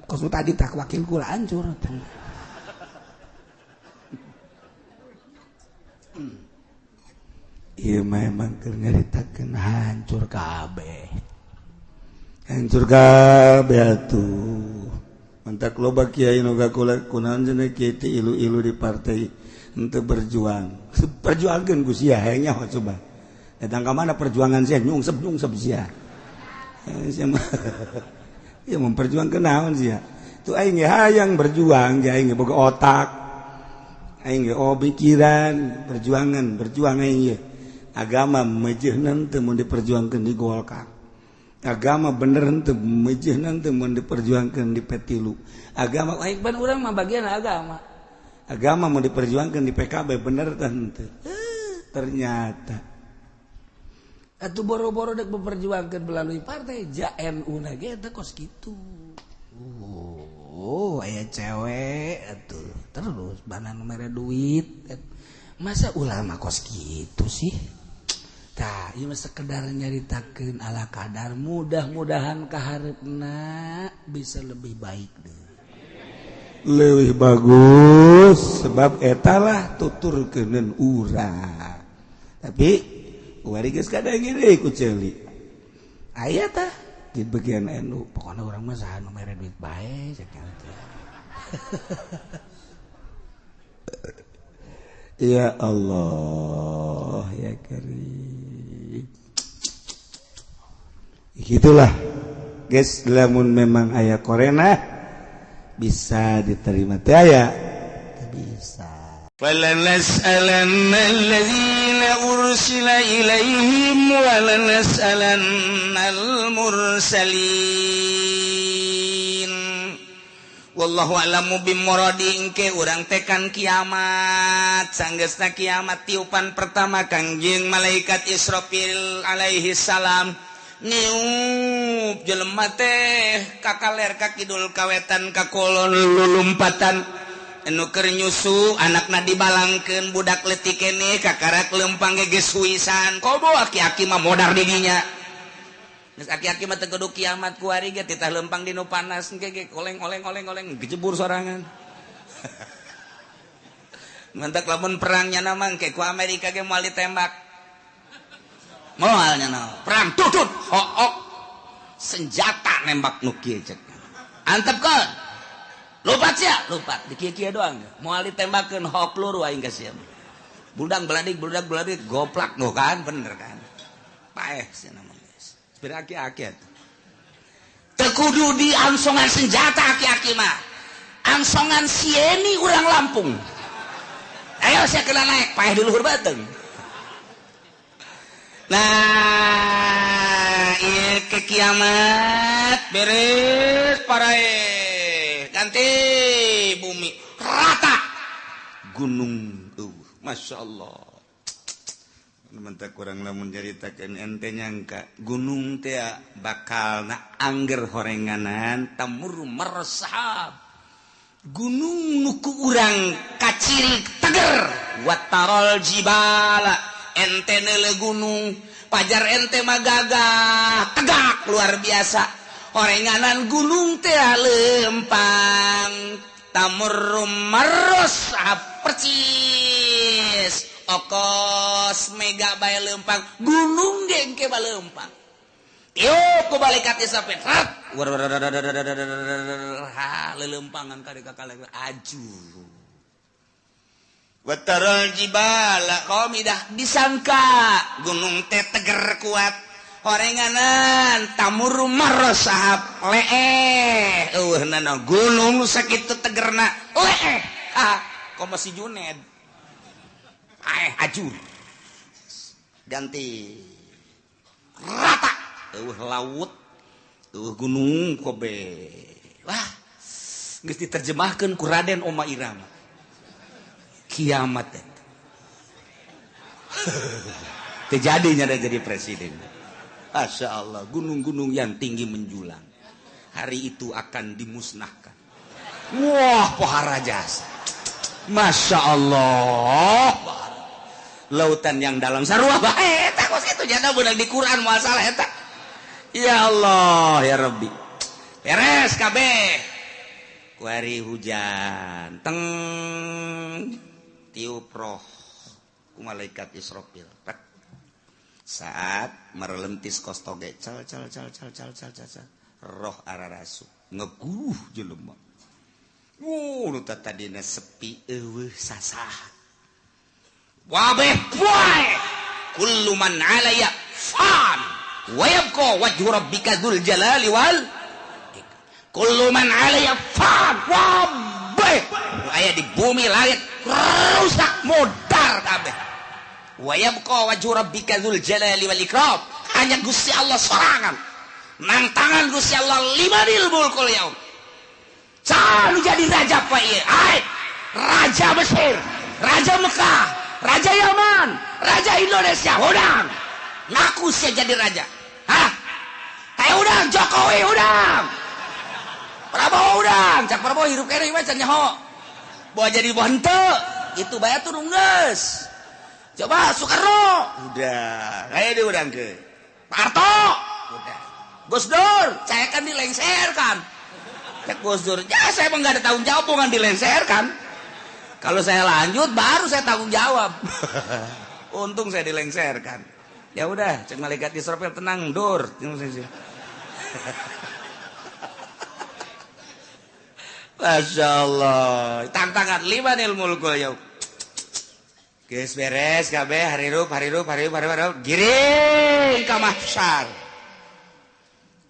Speaker 2: Kos nu tadi tak wakil kula hancur. Ieu mah emang keur nyaritakeun hancur kabeh. Hancur kabeh atuh. Mantak loba kiai nu gakula kunaon cenah kiai teh ilu-ilu di partai henteu berjuang. Perjuangkeun ku sia hayang nyaho coba. Datang ka mana perjuangan sia nyungsep sia. Sia mah ya memperjuangkeun naon sia. Tu aing ge hayang berjuang, ge aing ge boga otak. Aing ge pikiran, berjuang aing ge. Agama meujeunna teu mun diperjuangkeun di Golkar. Agama bener henteu meujeunna teu mun diperjuangkeun di P3. Agama aing ban urang mah bagian agama. Agama mau diperjuangkan di PKB bener tante. Ternyata atuh boro-boro dek memperjuangkan melalui partai JNU na ge teh kos kitu. Aya cewek atuh terus banan mere duit. Masa ulama kos kitu sih? Tah, ieu mah sekedar nyaritakeun ala kadar, mudah-mudahan kaharepna bisa lebih baik deh. Leuwih bagus sebab etalah tuturkeun urang. Tapi wari geus kada gini ku ceuli. Aya tah di bagian NU, pokona urang mah saha nu mere duit bae cek kitu. Ya Allah ya Karim. Gitulah guys, lamun memang aya korena bisa diterima teh aya bisa. Falanas'alanna allazina ursila ilaihim walanas'alannal mursalin wa
Speaker 1: wallahu a'lamu bimuradi engke urang tekan kiamat sanggeusna kiamat tiupan pertama Kangjeng malaikat Israfil alaihi salam niup jelema teh ka kaler ka kidul kawetan ka kulon lulumpatan anu keur nyusu anakna dibalangkeun budak leutik keneh kakarak leumpang geus suisan kobo aki-aki mah modar di dinya geus aki-aki mah teu kudu kiamat ku ari ge titah leumpang di nu panas engke oleng gejebur sorangan mentak lamun perangnya nama engke ku Amerika ge moal ditembak moal nya perang tutut hook senjata nembak nu kieu cek antep kan lupat di kieu doang moal ditembakkeun hook luru aing ka sia budak beladik goplak no kan bener kan paeh sia nama geus aki-aki teu kudu diangsongan senjata aki-aki mah angsongan sieni urang Lampung ayo saya kena naik paeh di luhur bateung nah ieu ke kiamat beres parae ganti bumi rata gunung Masya Allah mentak kurang lamun jaritakeun ente nyangka gunung teh bakal na angger horenganan tamur meresahab gunung nuku urang kaciri teger watarol jibala ente neule gunung pajar ente magagah tegak luar biasa horenganan gunung teh leumpang tamurrum maros percis okos mega bae leumpang gunung gengke ba leumpang yo ku balikat Israfil ha lelempangan ka kaleng aju watarol jibala qamidah disangka gunung teh teger kuat horenganan tamur marasahab leeh nana gunung sakitu tegerna leeh kok masih Juned ajur ganti rata laut gunung kobe wah geus diterjemahkeun ku Raden Oma Irama kiamat terjadinya ada jadi presiden. Masya Allah gunung-gunung yang tinggi menjulang hari itu akan dimusnahkan. Wah pohara jasa Masya Allah lautan yang dalam sarua bae eta kos kitu jana beunang di Quran masalah eta ya Allah ya Rabbi beres kabeh ku hari hujan teng tiup roh ku malaikat Israfil saat merelentis kostoge cal roh ararasu ngeguh jelema nu tadina sepi eueuh sasah wabeh poe kullu man 'alaya fan wa yabqa wajhu rabbika dzul jalali wal kullu man 'alaya fan wabeh aya di bumi langit rusak modar kabeh wa yabqa wajhu rabbika dzul jalali wal ikram hanya Gusti Allah sorangan nang tangan Gusti Allah limanil mulkul yaum selalu jadi raja apa ieu raja Mesir raja Mekah raja Yaman raja Indonesia udang ngaku sih jadi raja udang Jokowi udang Prabowo udang cak Prabowo hirup kene mah can nyaho bawa jadi henteu itu bayar turun geus coba Soekarno udah aya di udang ke Pak Harto udah Gus Dur saya kan dilengserkan cek Gus Dur ya saya emang gak ada tanggung jawab bukan dilengserkan kalau saya lanjut baru saya tanggung jawab untung saya dilengserkan ya udah cek malaikat Israfil tenang Dur Masya Allah tantangan limanil mulkul yaum geus beres kabeh harirup giring ka mahsyar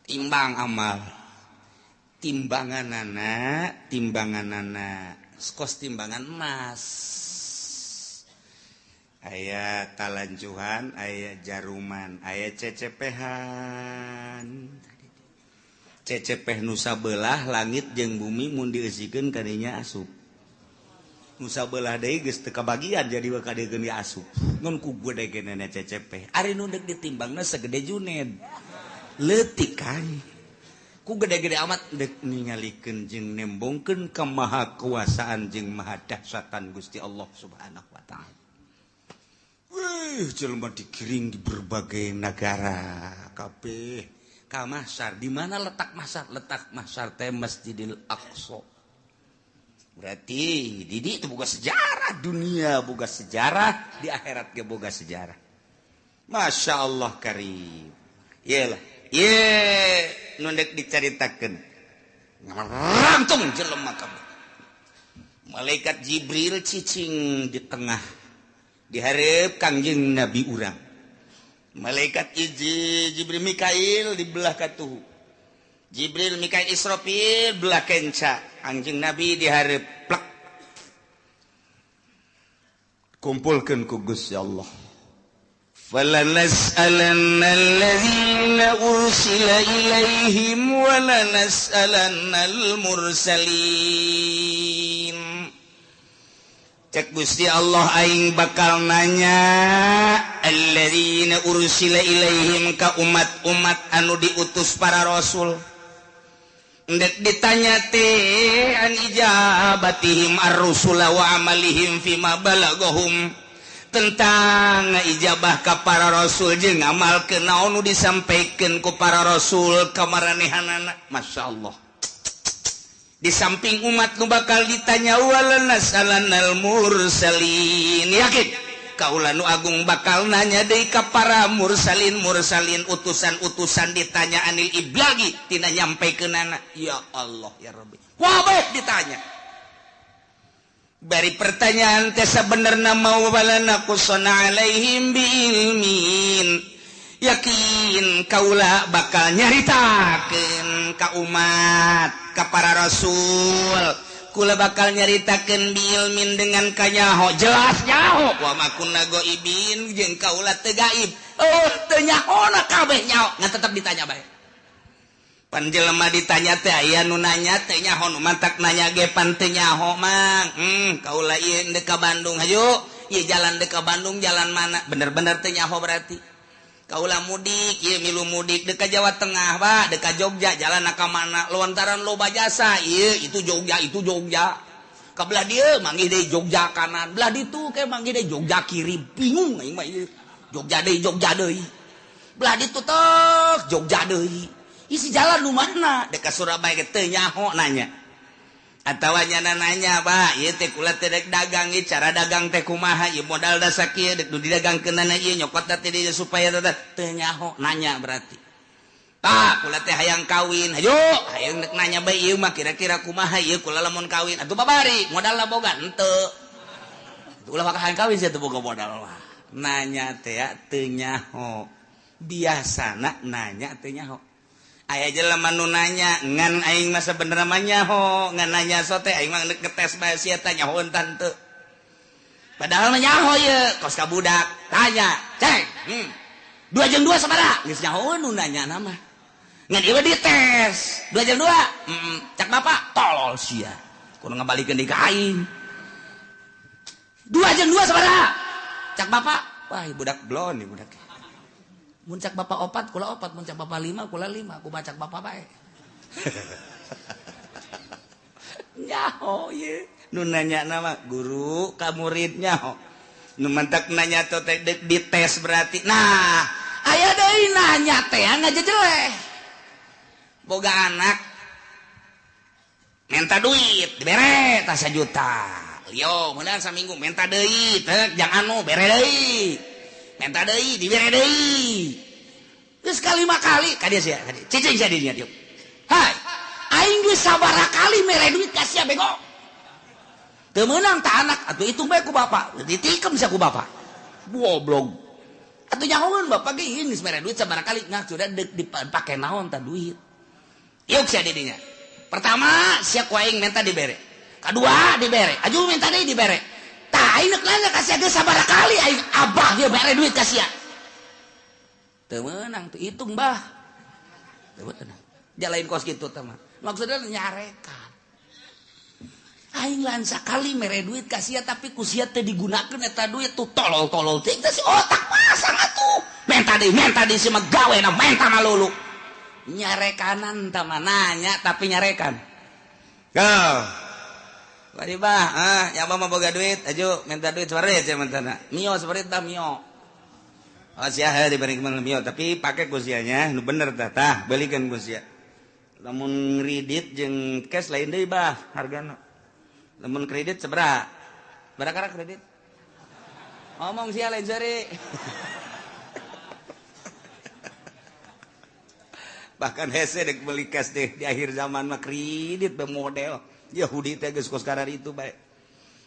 Speaker 1: timbang amal timbanganana kos timbangan emas aya talanjuhan aya jaruman aya cecepehan
Speaker 2: cecepeh nusa belah langit jeung bumi mun dieusiikeun ka dinya asup. Nusa belah deui geus teu kabagian jadi wa kadegeun di asup. Ngun ku gede genana cecepeh. Ari nu deuk ditimbangna sagede Juned. Leutik kan. Ku gede-gede amat deuk ningalikeun jeung nembongkeun ka maha kuasaan jeung maha dahsyatan Gusti Allah Subhanahu wa taala. Wih, jelema dikiring di berbagai negara kabeh. Ka Mahsyar, di mana letak Mahsyar? Letak Mahsyar teh Masjidil Aqsa. Berarti di dieu boga sejarah, dunia boga sejarah, di akhirat ge boga sejarah. Masya Allah karim. Iyalah, nu deuk dicaritakeun. Ngrantung jelema kabeh. Malaikat Jibril cicing di tengah. Dihareup Kangjeng Nabi urang. Malaikat Jibril Mikail di belah katuhu. Jibril Mikail Israfil belah kenca. Anjing Nabi dihareup plak. Kumpulkeun ku Gusti Allah. Falanas'alanna alladzina ursila ilaihim wa lanas'alannal mursalin. Cek Gusti Allah aing bakal nanya alladzina ursila ilaihim ka umat-umat anu diutus para rasul. Endek ditanya teh an ijabatihim ar-rusula wa amalihim fima balagahum tentang ijabah ka para rasul jeung ngamalkeun naon nu disampaikeun ku para rasul ka maranehanana. Masyaallah. Di samping umat nu bakal ditanya walanas'alannal mursalin. Yakin kaula nu agung bakal nanya deui ka para mursalin utusan-utusan ditanya anil iblagi tina nyampekeunana. Ya Allah ya Rabbi. Wabah ditanya. Bari pertanyaan teh sabenerna mau balana kusana alaihim biilmin. Yakin kaula bakal nyaritakeun ka umat, ka para rasul. Kula bakal nyaritakeun biilmin dengan kanyaho, jelas nyaho. Wa makunna goibin jeung kaula teu gaib. Teu nyahona kabeh nyaho, ngan tetep ditanya bae. Pan jelema ditanya teh aya nu nanya teh nyaho, nu mantak nanya ge pan teu nyaho mang. Kaula ieu deuk ka Bandung hayu. Ieu jalan deuk ka Bandung jalan mana? Bener-bener teu nyaho berarti. Kaula mudik, ieu milu mudik deuk ka Jawa Tengah, Pak, deuk ka Jogja, jalan ka mana? Lontaran loba jasa, ieu itu Jogja. Ka belah dieu manggih deui Jogja kanan, belah ditu ke manggih deui Jogja kiri. Bingung aing mah ieu. Jogja deui. Belah ditu tek Jogja deui. Isi jalan nu mana? Deuk ka Surabaya ge teu nyaho nanya. Atawa nyana nanya, Pak, ieu teh kula teh rek dagang ieu cara dagang teh kumaha? Ieu modal da sakieu deuk nu didagangkeunana ieu nyokot teh dieu supaya teu nyaho nanya berarti. Pak, kula teh hayang kawin. Hayu, hayang deuk nanya bae ieu mah kira-kira kumaha ieu kula lamun kawin. Atuh babari, modalna boga henteu. Ulah bakal hayang kawin sia teu boga modal mah. Nanya teh teu nyaho. Biasana nanya teu nyaho. Aya jelema nu nanya ngan aing mah sabenerna mah nyaho, ngan nanya so teh aing mah geus ngetes bae sia teh nyahoeun tante. Padahal mah nyaho ye, kos ka budak tanya, "Cek, 2 jeung 2 sabaraha?" Geus nyahoeun nu nanya nama. Ngan ieu dites. 2 jeung 2? Cak Bapak tolol sia. Kudu ngabalikeun deui ka aing. 2 jeung 2 sabaraha? Cak Bapak, wah budak blon nih budak. Mun cak Bapak 4 kula 4, mun cak Bapak 5 kula 5, ku cak Bapak bae. Nyaho ye. Nu nanya nama guru ka murid nyaho. Nu mantak nanya teh dites berarti. Nah, aya deui nanya teh ngajejeleh. Boga anak minta duit dibere tas 1 juta. Yo, meunang saminggu minta deui teh jang anu bere deui. Minta deui dibere deui. Geus kalima kali ka dieu sia, cicing sia dinya dieu. Hai, aing geus sabaraha kali mere duit ka sia bego. Teu meunang tah anak atuh hitung bae ku bapak, ditikem sia ku bapak. Goblok. Atuh nyahoeun bapak ge ieu geus mere duit sabaraha kali, ngah sudah dipake naon tah duit. Ieu sia didinya. Pertama, sia ku aing minta dibere. Kadua dibere, aju minta deui dibere. Tah aing nanya ka sia geus sabaraha kali aing abah ge mere duit ka sia. Teu meunang teu hitung bah. Teu meunang.
Speaker 1: jalain kos gitu teman maksudnya nyarekan aing lan sakali mere duit ka sia tapi ku sia teu digunakeun eta duit tuh tolol-tolol teh si otak pasang atuh menta deui si mah gawena menta malulu nyarekanan teman nanya tapi nyarekan Wadi bah, ya mah boga duit, ajo minta duit sore saya mentana. Mio seperti tah mio. Oh sia dibanding mio, tapi pakai kusianya, nu bener tah, belikan kusia. Lamun kredit jeung cash lain deui bah hargana. Lamun kredit sabaraha? Barakara kredit? Ngomong sia lain sare. Bahkan hese dek beli cash deh di akhir zaman mah kredit bermodel. Yahudi teh geus kos karar itu bae.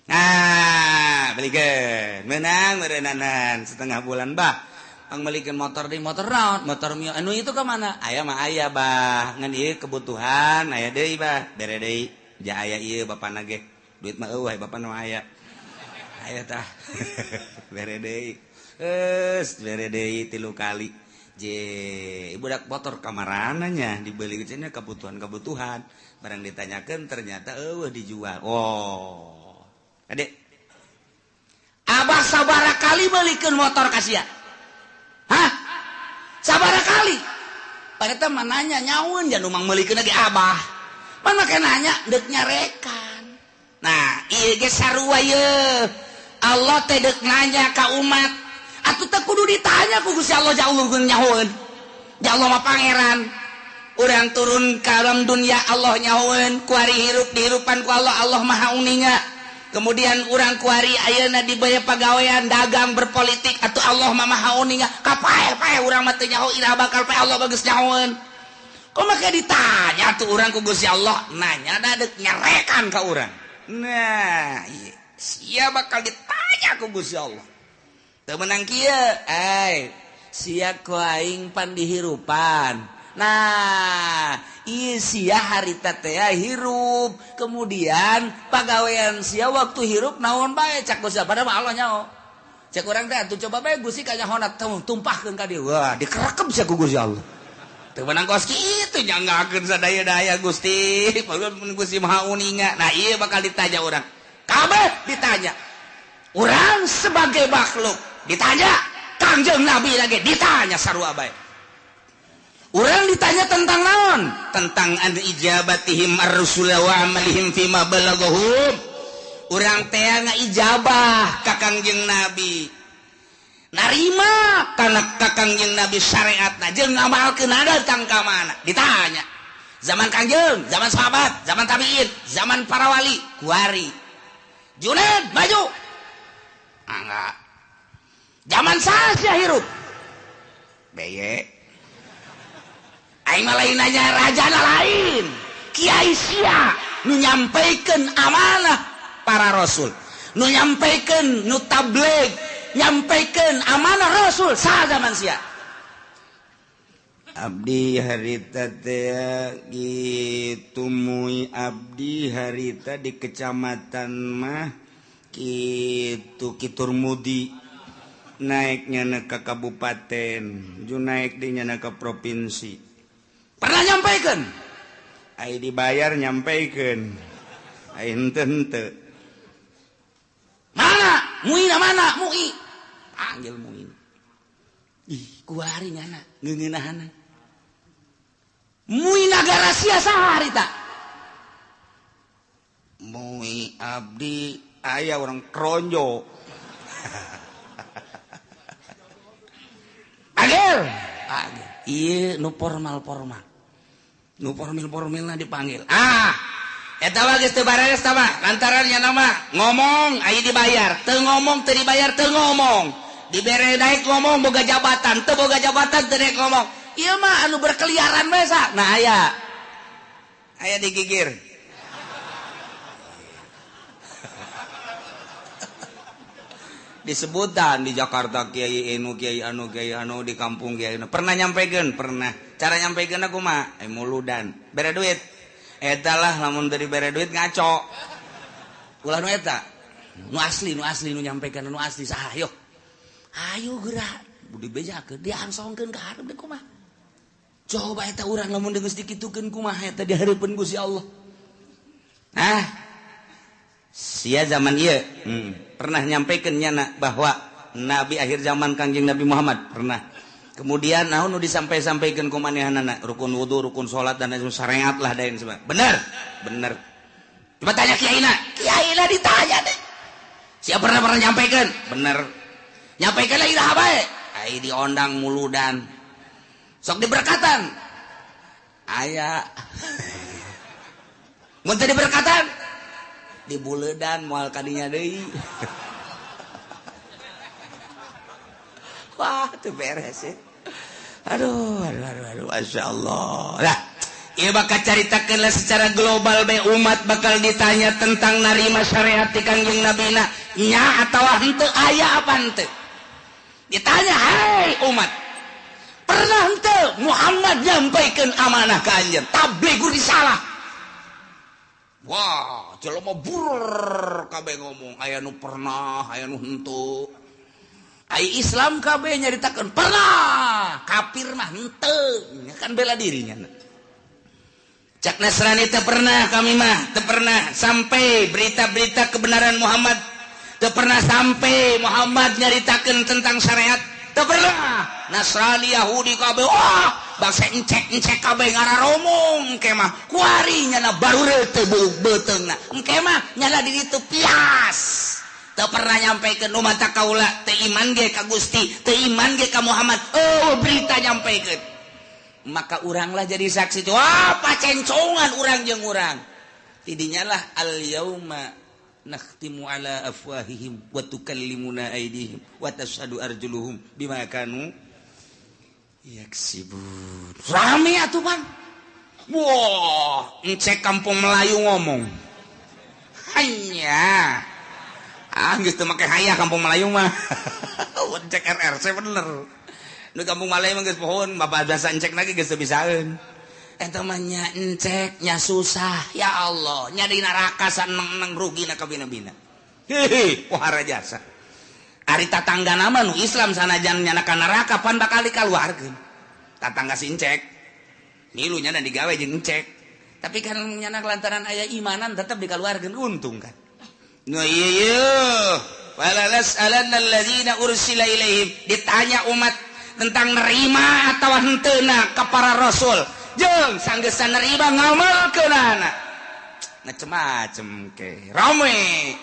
Speaker 1: Nah, belikeun. Menang meureunanan setengah bulan bah. Ang melikeun motor deui motor naon? Motor Mio. Anu itu ka mana? Aya mah aya bah. Ngan ieu kebutuhan aya deui bah. Bere deui. Ja aya ieu bapana ge. Duit mah eueuh bapana mah aya. Aya tah. Bere deui. Bere deui 3 kali. Budak motor kamarananya dibeli cenah kebutuhan barang ditanyakan ternyata dijual. Oh adek abah sabaraha kali belikeun motor ka sia hah sabaraha kali pada teh nanya nyaun jan umang meulikeun ge abah pan make nanya deuk nyarekan nah ieu ge sarua ye Allah teh deuk nanya ka umat atuh teh kudu ditanya ku Gusti Allah jaulurkeun nyahoeun. Ja Allah mah pangeran. Urang turun ka alam dunia Allah nyahoeun, kuari hirup dihirupan ku Allah, Allah Maha Uninga. Kemudian urang kuari ayeuna di baya pagawean dagang berpolitik atuh Allah mah Maha Uninga. Kapae-pae urang mah teu nyaho ira bakal pae Allah bageus nyahoeun. Kumaha ditanya tuh urang ku Gusti Allah, nanya da deuk nyarekan ka urang. Nah, ieu sia bakal ditanya ku Gusti Allah. Menang kieu sia ku aing pan dihirupan nah ieu sia harita teh hirup kemudian pagawean sia waktu hirup naon bae cak Gusti padahal Allah nyaho cak urang teh atuh coba bae Gusti ka nyahona tumpahkeun ka dieu wah dikerekem sia ku Gusti Allah teu menang kos kitu nyanggakeun sadaya-daya Gusti mun Gusti Maha Uninga nah ieu bakal ditanya urang kabeh ditanya urang sebagai makhluk ditanya Kangjeng Nabi lagi ditanya sarua bae. Urang ditanya tentang naon? Tentang an ijabatihim ar-rusul wa amalihim fima balaghum. Urang teh ngaijabah ka Kangjeng Nabi. Narima kana ka Kangjeng Nabi syariatna jeung ngamalkeun datang ka mana? Ditanya. Zaman Kangjeng, zaman sahabat, zaman tabi'in, zaman para wali, kuari. Junaid maju. Enggak. Zaman saja hirup beye aing mah lain nanya rajana lain kiai sia nu nyampaikeun amanah para rasul nu nyampaikeun nu tabligh nyampaikeun amanah rasul saha zaman sia abdi harita teh kitu mui abdi harita di kecamatan mah kitu Kiturmudi naiknya ke kabupaten ju naik di nyana ke provinsi pernah nyampaikan ai dibayar nyampaikan ai henteu mana muina mana mui panggil muina ih kuari nyana ngeungeunahana mui nagara sia saha harita mui abdi aya orang kronjo Agil. Iya, nu formal. Nu formal dipanggil. Eta mah geus teu bareres tah mah. Lantaran nya nama ngomong aya dibayar, teu ngomong teu dibayar teu ngomong. Dibere daek ngomong boga jabatan, teu boga jabatan teu daek ngomong. Ieu mah anu berkeliaran bae sa. Nah aya. Aya digigir. Disebutan di Jakarta kiai anu di kampung kiai anu pernah nyampaikan pernah cara nyampaikan aku mah muludan bere duit eta lah lamun dari bere duit ngaco ulah nu eta nu asli nu nyampaikan nu asli saha ayo geura budi bejakeun diangsongkeun ka hareup kumaha coba eta urang lamun geus dikitukeun kumaha eta dihareupeun Gusti Allah. Sia zaman ieu pernah nyampaikeun nyana bahwa nabi akhir zaman Kangjeng Nabi Muhammad pernah. Kemudian naon nu disampai-sampaikeun ku manehanana rukun wudu, rukun salat dan syariat lah dain semua. Bener. Coba tanya kiaina ditanya deh. Siapa pernah nyampaikeun? Bener. Nyampaikeun lagi iraha bae. Ai diondang muludan. Sok diberkatan. Aya. Mun teu diberkatan dibuleudan moal kadinya deui. Wah, teu beres ya. Aduh, Masya Allah. Nah, ia bakal caritakeun secara global be umat bakal ditanya tentang narima syariat ti Kangjeng Nabi na nya atawa henteu aya apa henteu. Ditanya, hai umat, pernah henteu Muhammad nyampaikeun amanah ka anjeun, tablighur risalah. Wah, jelema bur kabeh ngomong, aya nu pernah, aya nu henteu. Ai Islam kabeh nyaritakeun pernah, kafir mah henteu, kan bela dirinya. Cak Nasrani teu pernah, kami mah teu pernah sampai berita-berita kebenaran Muhammad, teu pernah sampai Muhammad nyaritakeun tentang syariat, teu pernah. Nasrani Yahudi kabeh wah, bangsa encek kabeh ngararomong engke mah kuari nyana baru teu beuteungna, engke mah nyana di ditu pias. Teu pernah nyampaikeun umat kaula teu iman ge ka Gusti, teu iman ge ka Muhammad. Oh, berita nyampaikeun. Maka uranglah jadi saksi itu. Wah, pacencongan urang jeung urang. Tidinya lah al yauma nakhtimu ala afwahihim wa tukallimuna aydihim wa tashhadu arjuluhum bima kanu yaksibun. Rame atuh pan. Wah, encek kampung Melayu ngomong. Hanya geus teu make hayah kampung Melayu mah. Cek RRC bener. Nu kampung Melayu mah geus pohon, bapak bahasa encek lagi geus teu bisaeun. Eta mah nya encek, nya susah. Ya Allah, nya di neraka saneng-neng rugina ka bina-bina. Hehe, pohara jasa. Ari tatanggana mah nu Islam sanajan nyana ka neraka pan bakal dikaluarkeun. Tatangga si encek. Nilu nya digawe jeung encek. Tapi kan nyana lantaran aya imanan tetep dikaluarkeun, untung kan. No iya, walalas alanal ladzina ursila ilaihim, ditanya umat tentang nerima atau henteuna ka para rasul. Jeung sanggeus nerima ngamalkeunana. Macem-macem ke rame.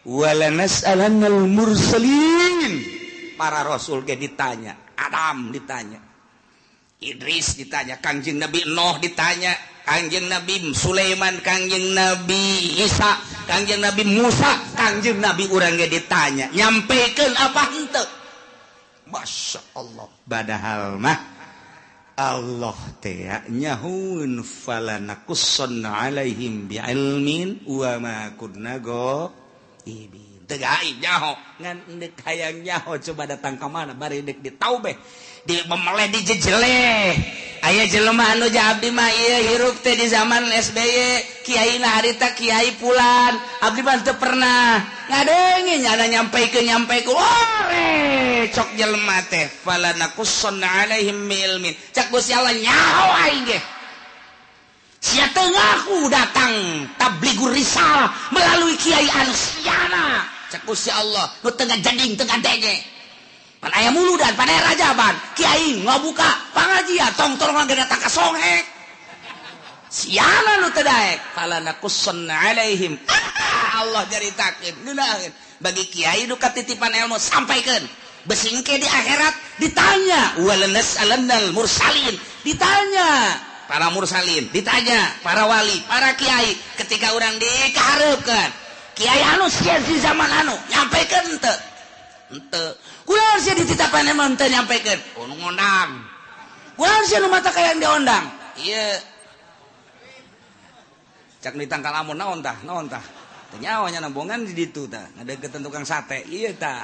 Speaker 1: Walanas alanal mursalin, para rasul ge ditanya, Adam ditanya, Idris ditanya, Kangjeng Nabi Nuh ditanya, Kangjeng Nabi Sulaiman, Kangjeng Nabi Isa, Kangjeng Nabi Musa, Kangjeng Nabi urang ge ditanya, nyampaikeun apa henteu? Masya Allah. Padahal mah Allah teh nyahun falanakusson alaihim biilmin wa ma kunna ghaibin. Teu gaib nyaho, ngan deuk hayang nyaho coba datang ka mana bari deuk ditaubeh, di memeleh di jejele. Aya jelema anu ja abdi mah ieu hirup teh di zaman SBY, kiaina harita kiai Pulan, abdi mah teu pernah ngadengi nyana nyampaikeun ore cok jelema teh falanakusson alaihim ilmin. Cak Gusti Allah nyaho aing ge. Sia teu ngaku datang tablighur risalah melalui kiai anu siana. Cak Gusti Allah nu teu ngajading teu ngadenge. Pan aya muludan, pan aya rajaban, kiai ngabuka pangajian, tong-tong lagi datang ka songek. Siana nu teu daek, falanakusson alaihim. Allah jaritakeun, nunaeun bagi kiai nu katitipan ilmu sampaikeun. Besingke di akhirat ditanya, walanas alannal mursalin, ditanya para mursalin, ditanya para wali, para kiai ketika urang dikahareupeun. Kiai anu sia di zaman anu nyampaikeun teu? Henteu. Kunaon sia dititipan emang teu nyampaikeun? Oh nu ngondang. Kunaon sia nu mata kayang diondang? Ieu. Cak ditangkal amun naon tah? Naon tah? Teu nyawa nya nambongan di ditu tah. Ngadeukeun tukang sate. Ieu tah.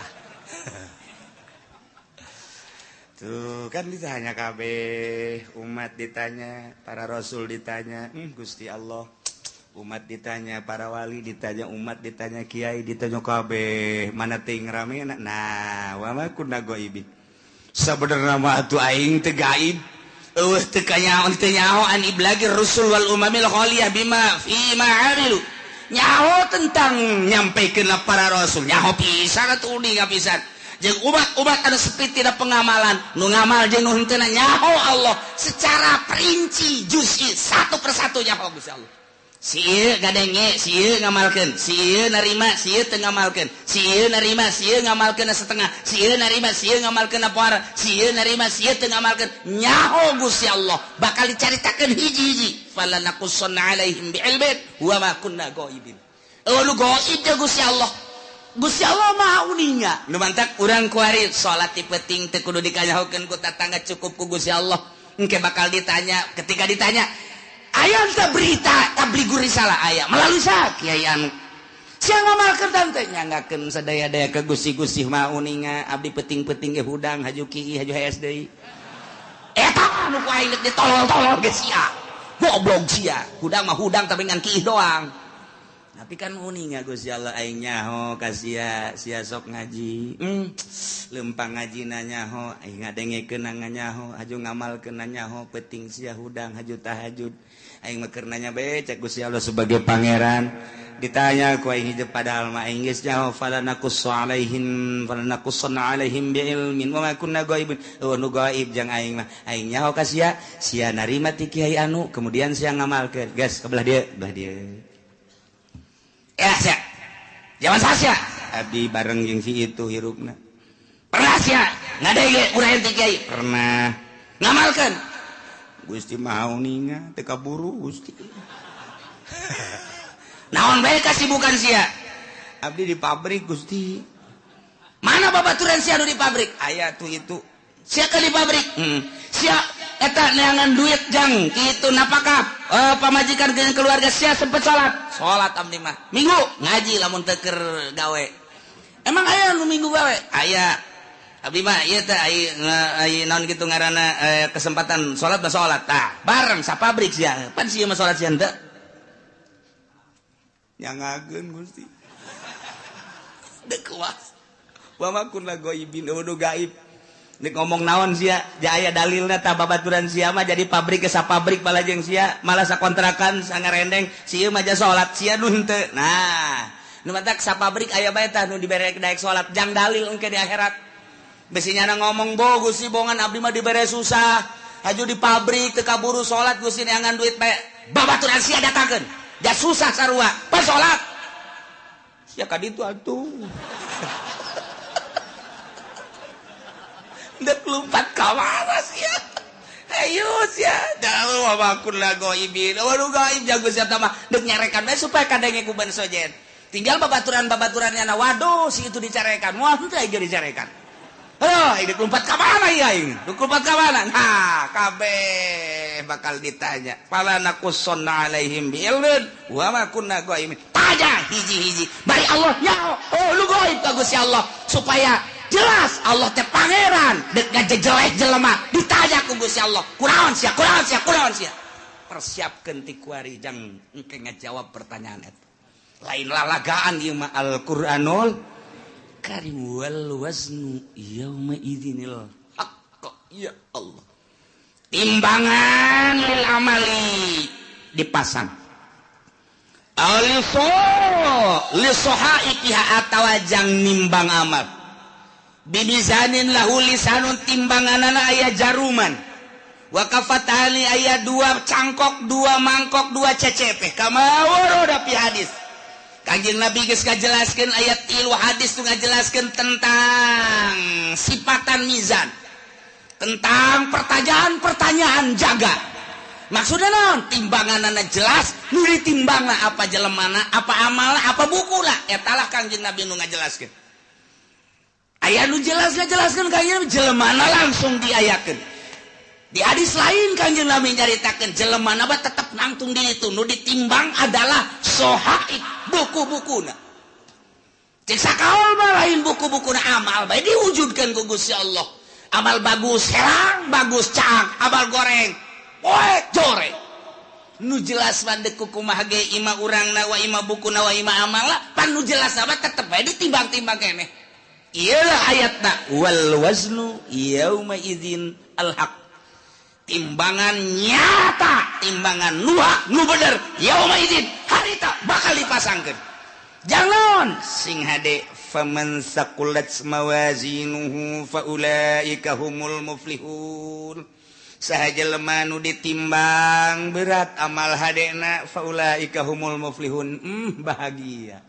Speaker 1: Tuh kan ditanya kabeh, umat ditanya, para rasul ditanya, Gusti Allah. Umat ditanya, para wali ditanya, umat ditanya, kiai ditanya kabeh, mana ting rame. Nah, wa ma kunna ghaibin. Sabenerna mah atuh aing teu gaib. tekanyaho nyaho an iblagi rusul wal umamil khaliyah bima fi ma amilu nyaho tentang nyampaikeun para rasul nyaho pisan atuh uning pisan jeung umat-umat anu sepi tina pengamalan nu ngamal jeung nu henteu nyaho Allah secara perinci juz'i satu persatu nyaho Gusti Allah. Si ieu gadenge, si ieu ngamalkeun, si ieu narima, si ieu teu ngamalkeun, si ieu narima, si ieu ngamalkeun setengah, si ieu narima, si ieu ngamalkeun poara, si ieu narima, si ieu teu ngamalkeun. Nyaho Gusti Allah bakal dicaritakeun hiji-hiji. Falanaqussanna alaihim bi'ilmin wa ma kunna ghaibin. Nu gaib teh Gusti Allah. Gusti Allah mah uninga. Nu mantak urang kuari salat ti penting teu kudu dikanyahokeun ku tatangga cukup ku Gusti Allah. Engke bakal ditanya, ketika ditanya ayah tak berita tabligh risalah ayah melalui kiai anu sia ngamalkeun tante nyangakeun sadaya-daya ke Gusti-Gusti mah uninga abdi peuting-peuting ge hudang haju kiai haju hayas deui eta anu ku aing ditolol-tolol ge sia goblok sia hudang mah hudang tapi ngan kiai doang tapi kan uninga Gusti Allah aing nyaho ka sia sok ngaji lempang ngaji nyaho aing ngadengekeun nganyaho haju ngamalkeun nyaho peuting sia hudang haju tahajud aing meukeun nanya bae cek Gusti Allah sebagai pangeran ditanya ku aing hijau padahal mah aing geus nyaho falanaqussanna alaihim bi'ilmin wa ma kunna ghaibin nu gaib jeung aing mah aing nyaho ka sia narima ti kiai anu kemudian sia ngamalkeun geus ka belah dieu sia zaman sasia abdi bareng jeung si itu hirupna pernah sia ngadege urang ti kiai pernah ngamalkeun Gusti mau ninga teu kaburu Gusti. Naon bae kasibukan sia? Abdi di pabrik Gusti. Mana babaturan sia anu di pabrik? Aya tuh itu. Sia ke di pabrik. Sia eta neangan duit jang kitu napakah pamajikan jeung keluarga sia sempet salat. Salat abdi mah. Minggu ngaji lamun teu keur gawe. Emang aya nu minggu gawe? Aya. Abdi mah ieu teh ai naon kitu ngaranna kesempatan salat tah bareng sa pabrik sia pan sia mah salat sia henteu nyangageun Gusti dek kuas wa ma kunna ghaibin nu gaib nek ngomong naon sia ja aya dalilna tah babaturan sia mah jadi pabrik ke sa pabrik bala jeung sia malah sakontrakan sangarendeng sia mah ja salat sia nu henteu nah nu matak sa pabrik aya bae tah nu dibere daek salat jang dalil engke di akhirat besinya ngomong bogus sih bongan abdi mah dibere susah haju di pabrik teu kaburu salat Gusti neangan duit bae babaturan sia datangkeun da susah sarua pas salat sia ka ditu atuh dek lompat ka mana sia ayo sia dalu wabakun lago ibin waduh gaib jago sia tah mah dek nyarekan bae supaya kadenge ku ban sojen tinggal babaturan-babaturannya waduh si itu dicarekan moal teu aja dicarekan. Ini lompat ke mana ya ini? Lompat ke mana? Nah, kabeh bakal ditanya. Falanaqussanna alaihim bi'ilmin wa ma kunna ghaibin. Tanya hiji-hiji. Bari Allah nyaho. Lu gaib ka Gusti Allah supaya jelas Allah teh pangeran. Dek ngajejeleh jelema ditanya ku Gusti Allah. Kunaon sia? Persiapkeun ti kuari jang engke ngajawab pertanyaan eta. Lain lalagaan ieu mah Al-Qur'anul Karim wal waznu yauma idzinil haqq ya Allah timbangan lil amali dipasang aliso li sohaiha atawa jang nimbang amal bimizanin lahu lisanun timbanganana aya jaruman wa kafatani aya dua cangkok dua mangkok dua cecepeh kama waroda fi hadis Kanjeng Nabi geus ngajelaskeun ayat 3 hadis tu ngajelaskeun tentang sifatan mizan. Tentang pertanyaan-pertanyaan jaga. Maksudna naon? Timbanganna jelas, nu ditimbangna apa jelemana, apa amalna, apa bukuna. Eta lah Kanjeng Nabi nu ngajelaskeun. Aya nu jelas ngajelaskeun Kanjeng jelemana langsung diayakeun. Di hadis lain Kanjeng Nabi nyaritakeun jelemana mah tetep nangtung di itu, nu ditimbang adalah sohaik buku-bukuna. Cek sakaol mah lain buku-bukuna amal bae diwujudkeun ku Gusti Allah. Amal bagus herang, bagus cang, amal goreng, poek joreng. Nu jelas mandek kumaha ge ima urangna wa ima bukuna wa ima amalna, pan nu jelas mah tetep bae ditimbang-timbang keneh. Ieu ayatna wal waznu yauma idzin al haq. timbangan nyata timbangan nu bener yauma idzin harita bakal dipasangkeun jangan sing hade faman saqulat mawazinuhu faulaika humul muflihun sahaja lemah nu ditimbang berat amal hadena faulaika humul muflihun bahagia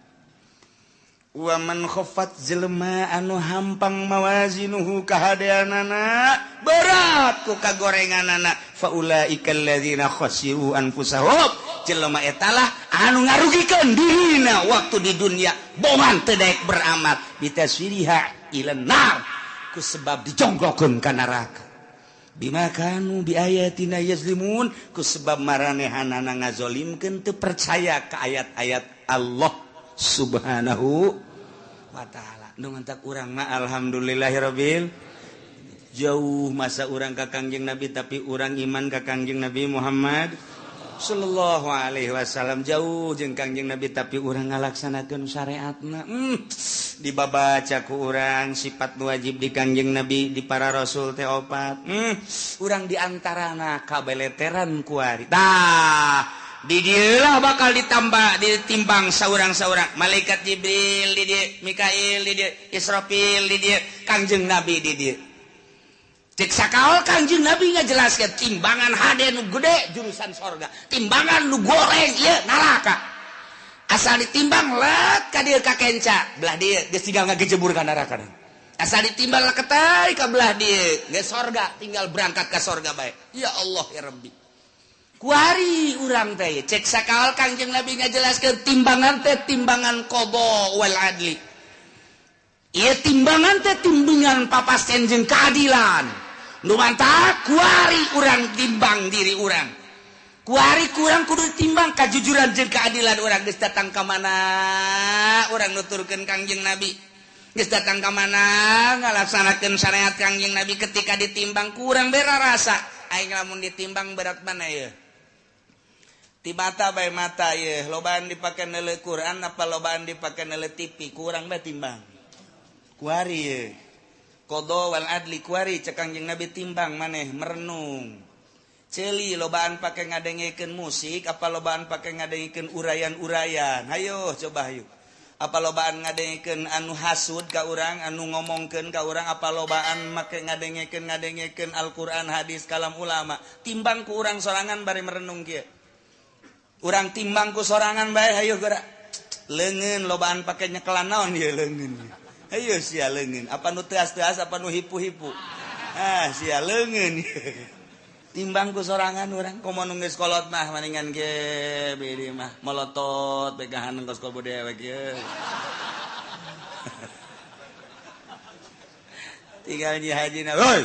Speaker 1: wa man khaffat jelema anu hampang mawazinuhu kahadeanana berat ku kagorenganana faulaika alladzina khasiru anfusahum jelema eta lah anu ngarugikeun dirina waktu di dunia boman teu daek beramal bitaswiriha ilan nar ku sebab dijongklokeun ka neraka bima kanu bi ayatina yazlimun ku sebab maranehanana ngazolimkeun teu percaya ka ayat-ayat Allah subhanahu wa ta'ala nu ngantak urang mah alhamdulillahirabbil jauh masa urang ka Kangjeng Nabi tapi urang iman ka Kangjeng Nabi Muhammad sallallahu alaihi wasallam jauh jeung Kangjeng Nabi tapi urang ngalaksanakeun syariatna dibabaca ku urang sifat wajib di Kangjeng Nabi di para rasul teh opat urang diantarana kabeleteran kuari tah di dieulah bakal ditambah ditimbang saurang-saurang malaikat Jibril di dieu Mikail di dieu Israfil di dieu Kangjeng Nabi di dieu cek sakaol Kangjeng Nabi ngajelaskeun timbangan hade nu gede jurusan sorga timbangan nu goreng ieu neraka asal ditimbang lek ka dieu ka kenca belah dieu geus tinggal ngagejebur ka neraka asal ditimbang lek ketai ka belah dieu geus sorga tinggal berangkat ka sorga bae ya Allah ya Rabbi kuari urang teh cek sakaol Kangjeng Nabi ngajelaskeun timbangan teh timbangan qada wal adli ieu timbangan teh timbangan papasten jeung keadilan nu mantap kuari urang timbang diri urang kuari kurang kudu timbang kajujuran jeung keadilan urang geus datang ka mana urang nuturkeun Kangjeng Nabi geus datang ka mana ngalaksanakeun syariat Kangjeng Nabi ketika ditimbang kurang bera rasa aing lamun ditimbang berat mana ye ti mata bae mata ye lobaan dipake neuleuh Quran apa lobaan dipake neuleuh TV kurang bae timbang kuari ye qada wal adli kuari cek Kangjeng Nabi timbang maneh merenung ceuli lobaan pake ngadengekeun musik apa lobaan pake ngadengekeun urayan-urayan hayo coba hayu apa lobaan ngadengekeun anu hasud ka urang anu ngomongkeun ka urang apa lobaan make ngadengekeun Al-Qur'an hadis kalam ulama timbang ku urang sorangan bari merenung kieu urang timbang ku sorangan bae hayo geura leungeun lobaan pake nyekelan naon ieu leungeun hayo sia leungeun apa nu teas-teas apa nu hipu-hipu sia leungeun timbang ku sorangan urang komo nu geus kolot mah maningan ge beureum mah molotot pegahan engkos kol bode we kieu tinggal nyi hajina hoi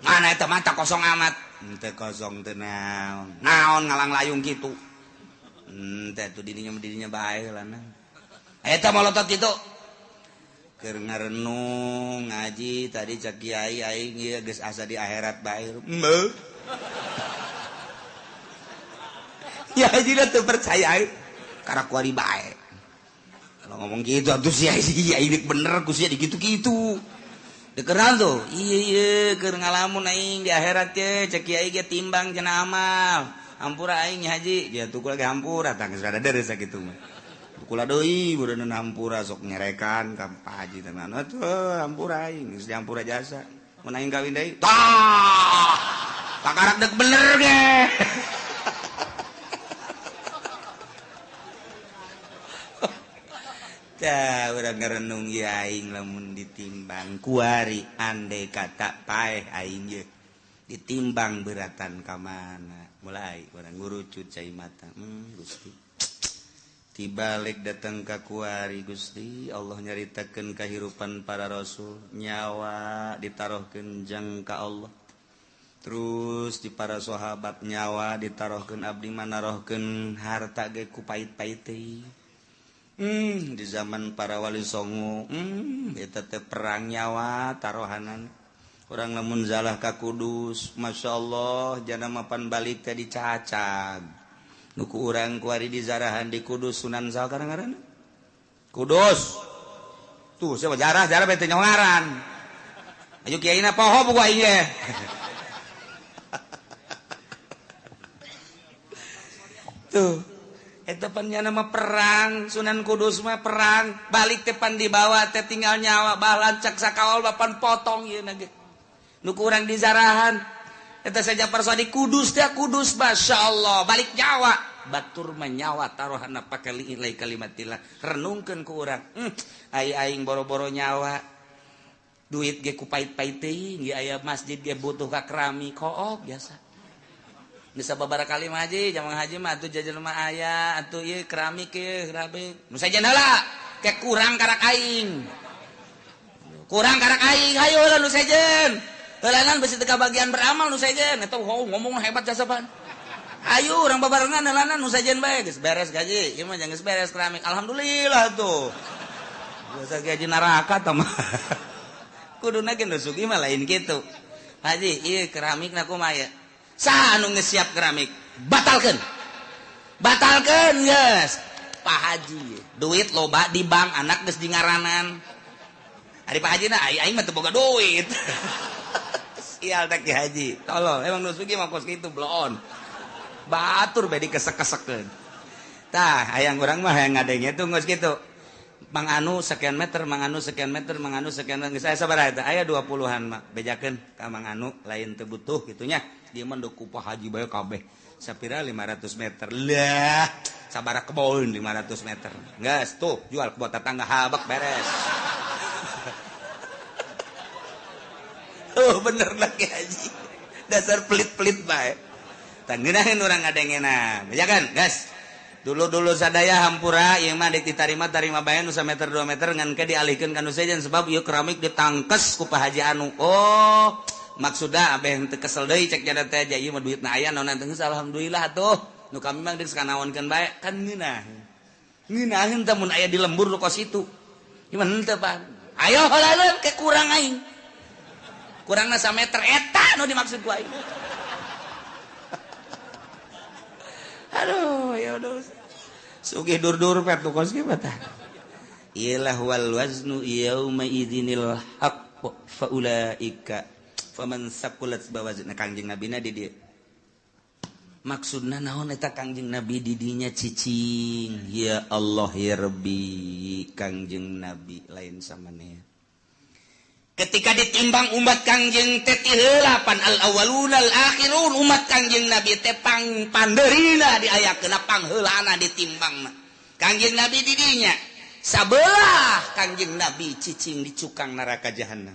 Speaker 1: mana eta mata kosong amat teu kosong teu naon ngalang layung kitu teh tu dirinya bae heula na eta molotot kitu keur ngarenung ngaji tadi cek kiai aing ieu geus asa di akhirat bae ya hajina teu percaya karena kuari bae kalau ngomong gitu atuh sia ini bener ku sia dikitu-kitu dekeran tuh iya keur ngalamun aing di akhirat teh cek kiai ge timbang cenah amal hampura aing haji dia tukul ge hampura tah geus rada deres sakitu mah tukul deui beureun hampura sok nyerekan ka Pak Haji tenan atuh hampura aing geus dihampura jasa mun aing kawin deui tah pakarak dek bener ge tah urang ngarenung ya aing lamun ditimbang kuari andai kata paeh aing ye ditimbang beratan ka mana mulai urang ngurucut cai mata Gusti tibalik datang ka kuari Gusti Allah nyaritakeun kahirupan para rasul nyawa ditarohkeun jang ka Allah terus di para sahabat nyawa ditarohkeun abdi manarohkeun harta ge ku pait-pait teh di zaman para wali songo eta teh perang nyawa tarohanan urang lamun zalah ka Kudus masyaallah jana mapan balik teh dicacag nu ku urang kuari dizarahan di Kudus Sunan saha ngaranna Kudus tuh siapa jarah bae teh nyawaran aju kiaina poho buku aing ge
Speaker 2: tuh tepannya nama perang Sunan Kudus mah perang balik tepan dibawa teh tinggal nyawa balan cak sakawal bapan potong ieu nage nu kurang dizarahan eta saja persadi Kudus teh Kudus masyaallah balik nyawa batur menyawa taruhana pake ilai kalimatillah renungkeun ku urang aing boro-boro nyawa duit ge ku pait-pait teuing ge aya masjid ge butuh ka keramik koop biasa bisa babara kali haji jamang haji mah atuh jajan mah aya atuh ieu keramik ieu keramik nu sajen heula ke kurang karak aing hayo lah nu sajen heulanan bisi teu bagian beramal nu sajen eta ngomong hebat jasa pan ayo urang babarengan heulanan nu sajen bae geus beres gaji ieu mah geus beres keramik alhamdulillah tuh biasa gaji neraka tah mah kuduna ge nu sugi mah lain kitu haji ieu keramikna kumaha ya saha anu ngesiap keramik batalkeun geus Pak Haji duit loba di bank anak geus di ngaranan ari Pak Haji na aing mah teu boga duit sial teh Ki Haji tolol emang nu sugi mah kos kitu bloon batur bae dikesek-kesekkeun tah hayang urang mah hayang ngadenge tuh geus kitu Mang anu sekian meter geus aya sabaraha eta aya 20-an mah bejakeun ka Mang anu lain teu butuh gitunya dia mah ku Pak Haji bae kabeh sapira 500 meter lah sabaraha kebon 500 meter geus tuh jual ke buat tetangga habak beres oh bener lah Ki Haji dasar pelit-pelit bae tah ngeunaheun urang ngadengena bejakeun geus dulu sadaya hampura ieu mah dek ditarima bae nu 1 meter 2 meter ngan ke dialihkeun ka nu sajen sebab ieu keramik ditangkes ku Pak Haji anu oh maksudna abeh teu kesel deui cek jada teh ieu mah duitna aya naon teh geus alhamdulillah atuh nu kami mah geus kanaonkeun bae kan ngeunaheun teh mun aya di lembur lu kos itu ieu mah henteu Pak ayo heula ke kurang aing kurangna 1 meter eta nu dimaksud ku aing aduh ya udah sugih dur-dur pet tu kos kieu tah iyalah wal waznu yauma idzinil haqq fa ulaika faman saqulat bawazna Kangjeng Nabi na di dieu maksudna naon eta Kangjeng Nabi di dinya cicing ya Allah ya Rabbi Kangjeng Nabi lain samaneh ketika ditimbang umat Kangjeng teh ti heula pan al awwalun al akhirun umat Kangjeng Nabi teh pandeurina diayakeun pangheulana ditimbangna Kangjeng Nabi di dinya sabelah Kangjeng Nabi cicing di cukang neraka jahanam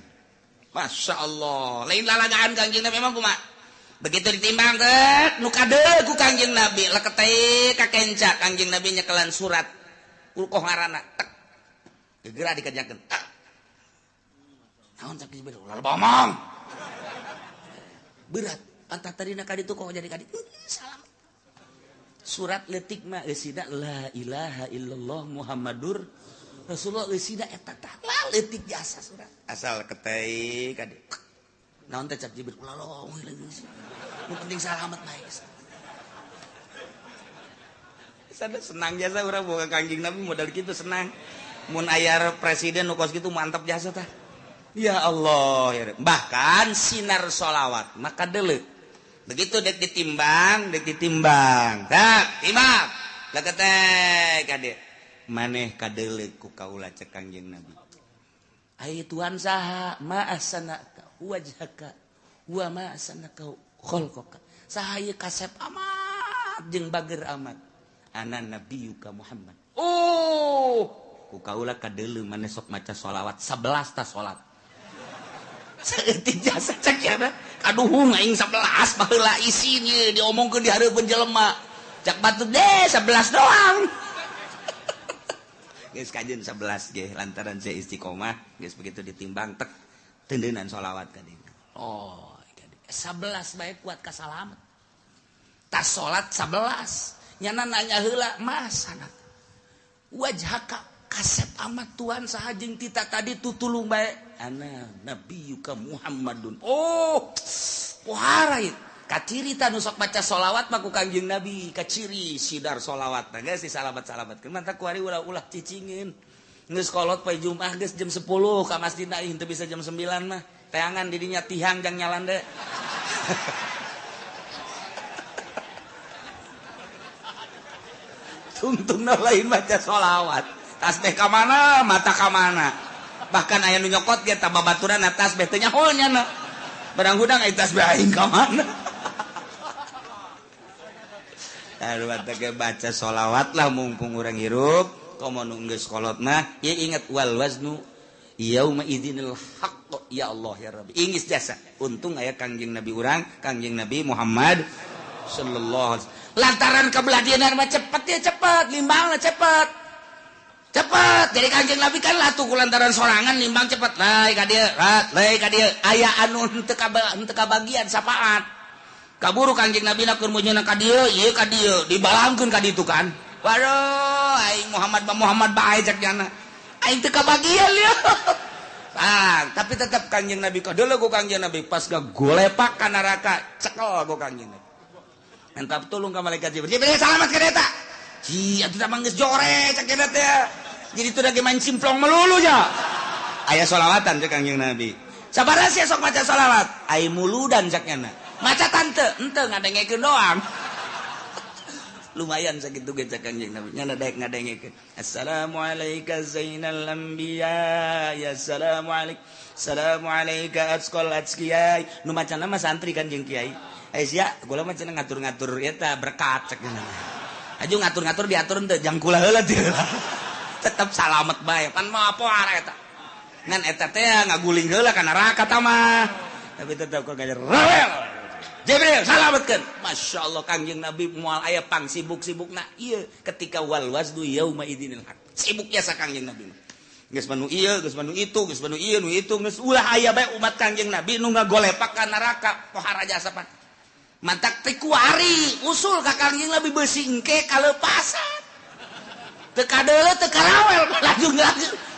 Speaker 2: Masya Allah lain lalagaan Kangjeng Nabi emang kumaha begitu ditimbang teh nu kadeu ku Kangjeng Nabi leket teh ka kenca Kangjeng Nabi nyekelan surat ulkoh ngaranna tek gegera dikejakeun naon cak dibero lalu bomong berat antah tadina kadi itu kok jadi kadi salam surat letik mah eusina la ilaha illallah muhammadur rasulullah eusina eta tah la letik jasa surat asal ketei kadi naon teh cak dibero lalu nu penting salamet bae sada senang jasa urang boga Kangjeng Nabi modal kitu senang mun aya presiden nu kos kitu mantap jasa tah ya Allah ya bahkan sinar sholawat maka dulu begitu dek ditimbang tak timbang leketek kade maneh kadele ku kaula cek Kangjeng Nabi ai Tuhan saha ma ahsanaka wajhaka wa ma ahsanaka khalqaka saha ieu kasep amat jeung bager amat ana nabiyuka Muhammad oh ku kaula kadele maneh sok maca sholawat 11 ta salat seeutik jasa cek ya aduh aing 11 baheula isinya diomongkeun di hareupeun jelema cak batu deh 11 doang geus kajeun 11 ge lantaran saya istiqomah geus begitu ditimbang tek teundeunan sholawat ka dieu oh 11 bae kuat ka salamet tas salat 11 nyana nanya heula masana wajhaka kasep amat Tuhan saha jeung tita tadi tutulung bae ana nabiyuka Muhammadun oh poharai kaciri ta nu sok maca sholawat mah ku Kangjeng Nabi kaciri sidar sholawat tah geus disalabat-salabatkeun mantap ku ari ulah-ulah cicingeun geus kolot poe Jumat geus jam 10 ka masjidna ih teu bisa jam 9 mah teangan di dinya tihang jang nyalan deui
Speaker 1: suntungna lain maca sholawat tasbih ka mana mata ka mana bahkan aya nu nyokot ge tambah baturan tasbih teh nyaho nya na barang hudang aya tasbih aing ka mana Arwata ke baca sholawat lah mumpung orang hirup komo nu geus kolot mah ya ingat wal waznu yauma idzinil haqq ya Allah ya Rabbi ingis jasa untung aya kangjeng Nabi urang kangjeng Nabi Muhammad sallallahu alaihi wasallam lantaran kebladianan mah cepet ya cepet limbangna cepet jadi kangjeng Nabi kan latuh kulantaran sorangan limbang cepet lai ka dieu lai ka dieu aya anu henteu kabagian sapaat kaburu kangjeng Nabi na keur munyeuna ka dieu ieu ka dieu dibalangkeun ka ditu kan waduh aing Muhammad bae cek jana aing teu kabagian ya tapi tetap kangjeng Nabi kadeuleu ku kangjeng Nabi pas gagolepak ka neraka cekel ku kangjeng Nabi minta tulung ka malaikat Jibril salamat ka eta ci atuh mah geus jore cek eta teh jadi teu lagi main simplong melulu ya aya sholawatan cek kangjeng Nabi sabaraha sih sok maca sholawat ai muludan cek nya maca tante ente ngadengekeun doang lumayan sakitu ge cek kanjeng Nabi nya daek ngadengekeun assalamu alayka zainal anbiya ya assalamu alayka atqal atqiyai nu macana mah santri kanjeng kiai sia kula mah cenah ngatur-ngatur eta berkat cek aju ngatur-ngatur diatur teu jang kula heula teu tetep salamet bae pan mah apa are eta ngan eta teh ngaguling heula ka neraka tah mah tapi tetep kok ngajar rewel Jibril salametkeun Masya Allah kangjeng Nabi moal aya pang sibuk-sibukna ieu ketika wal wazdu yauma idzinil haq sibuk biasa kangjeng Nabi geus manu ieu geus manu itu geus manu ieu nu itu geus ulah aya bae umat kangjeng Nabi nu ngagolepak ka neraka pohara jasa pan mantak teh kuari usul ka kangjeng Nabi beusi engke kaleupasan teu kadeuleu teu karawel lajung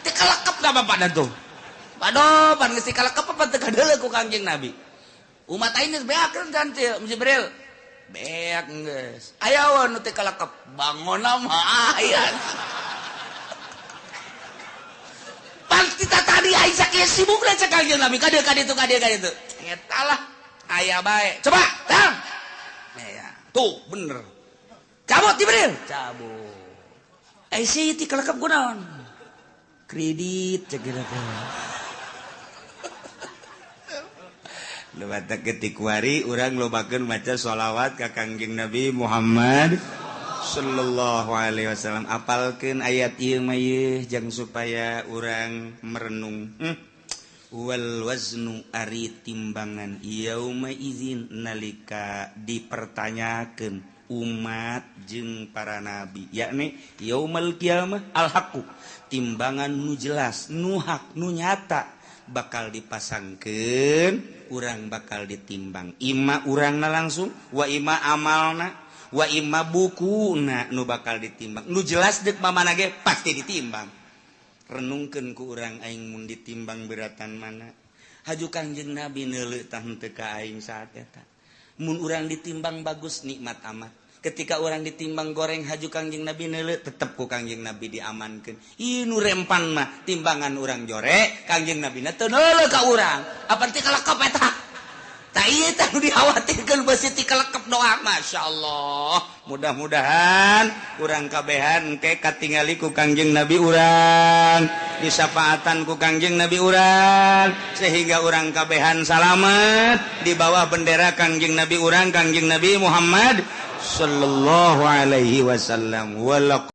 Speaker 1: teu kalekep da bapak tuh padoh pan geus kalekep apa teu kadeuleu ku kangjeng Nabi umat aing geus beakeun kan Jibril beak geus aya wae nu teu kalekep bangona mah aya pan kita tadi aing sakieu sibuk cek kangjeng Nabi ka dieu eta lah aya bae coba tang ya tuh bener cabut Jibril cabut sih ti kalekep kunaon kredit cek eta Lewat ketik wari orang lobakeun maca sholawat ka kangjeng Nabi Muhammad sallallahu alaihi wasallam apalkeun ayat ieu mah ieu jang supaya urang merenung wal waznu ari timbangan yauma izin nalika dipertanyakeun umat jeung para nabi yakni yaumal qiyamah al haqu timbangan nu jelas nu hak nu nyata bakal dipasangkeun urang bakal ditimbang ima urangna langsung wa ima amalna wa ima bukuna nu bakal ditimbang nu jelas deuk mamana ge pasti ditimbang renungkeun ku urang aing mun ditimbang beratan mana haju kangjeng Nabi neuleuh tah henteu ka aing saat eta mun urang ditimbang bagus nikmat amat ketika orang ditimbang goreng haju kangjeng Nabi neuleuh tetep ku kangjeng Nabi diamankeun ieu nu rempan mah timbangan urang jore kangjeng Nabi na teu neuleuh ka urang apa teh kalekep eta tah ieu teh nu dikhawatirkeun beus ti kalekep doang masyaallah mudah-mudahan urang kabehan engke katingali ku kangjeng Nabi urang disapaatan ku kangjeng Nabi urang sehingga urang kabehan salamet di bawah bendera kangjeng Nabi urang kangjeng Nabi Muhammad sallallahu alaihi wasallam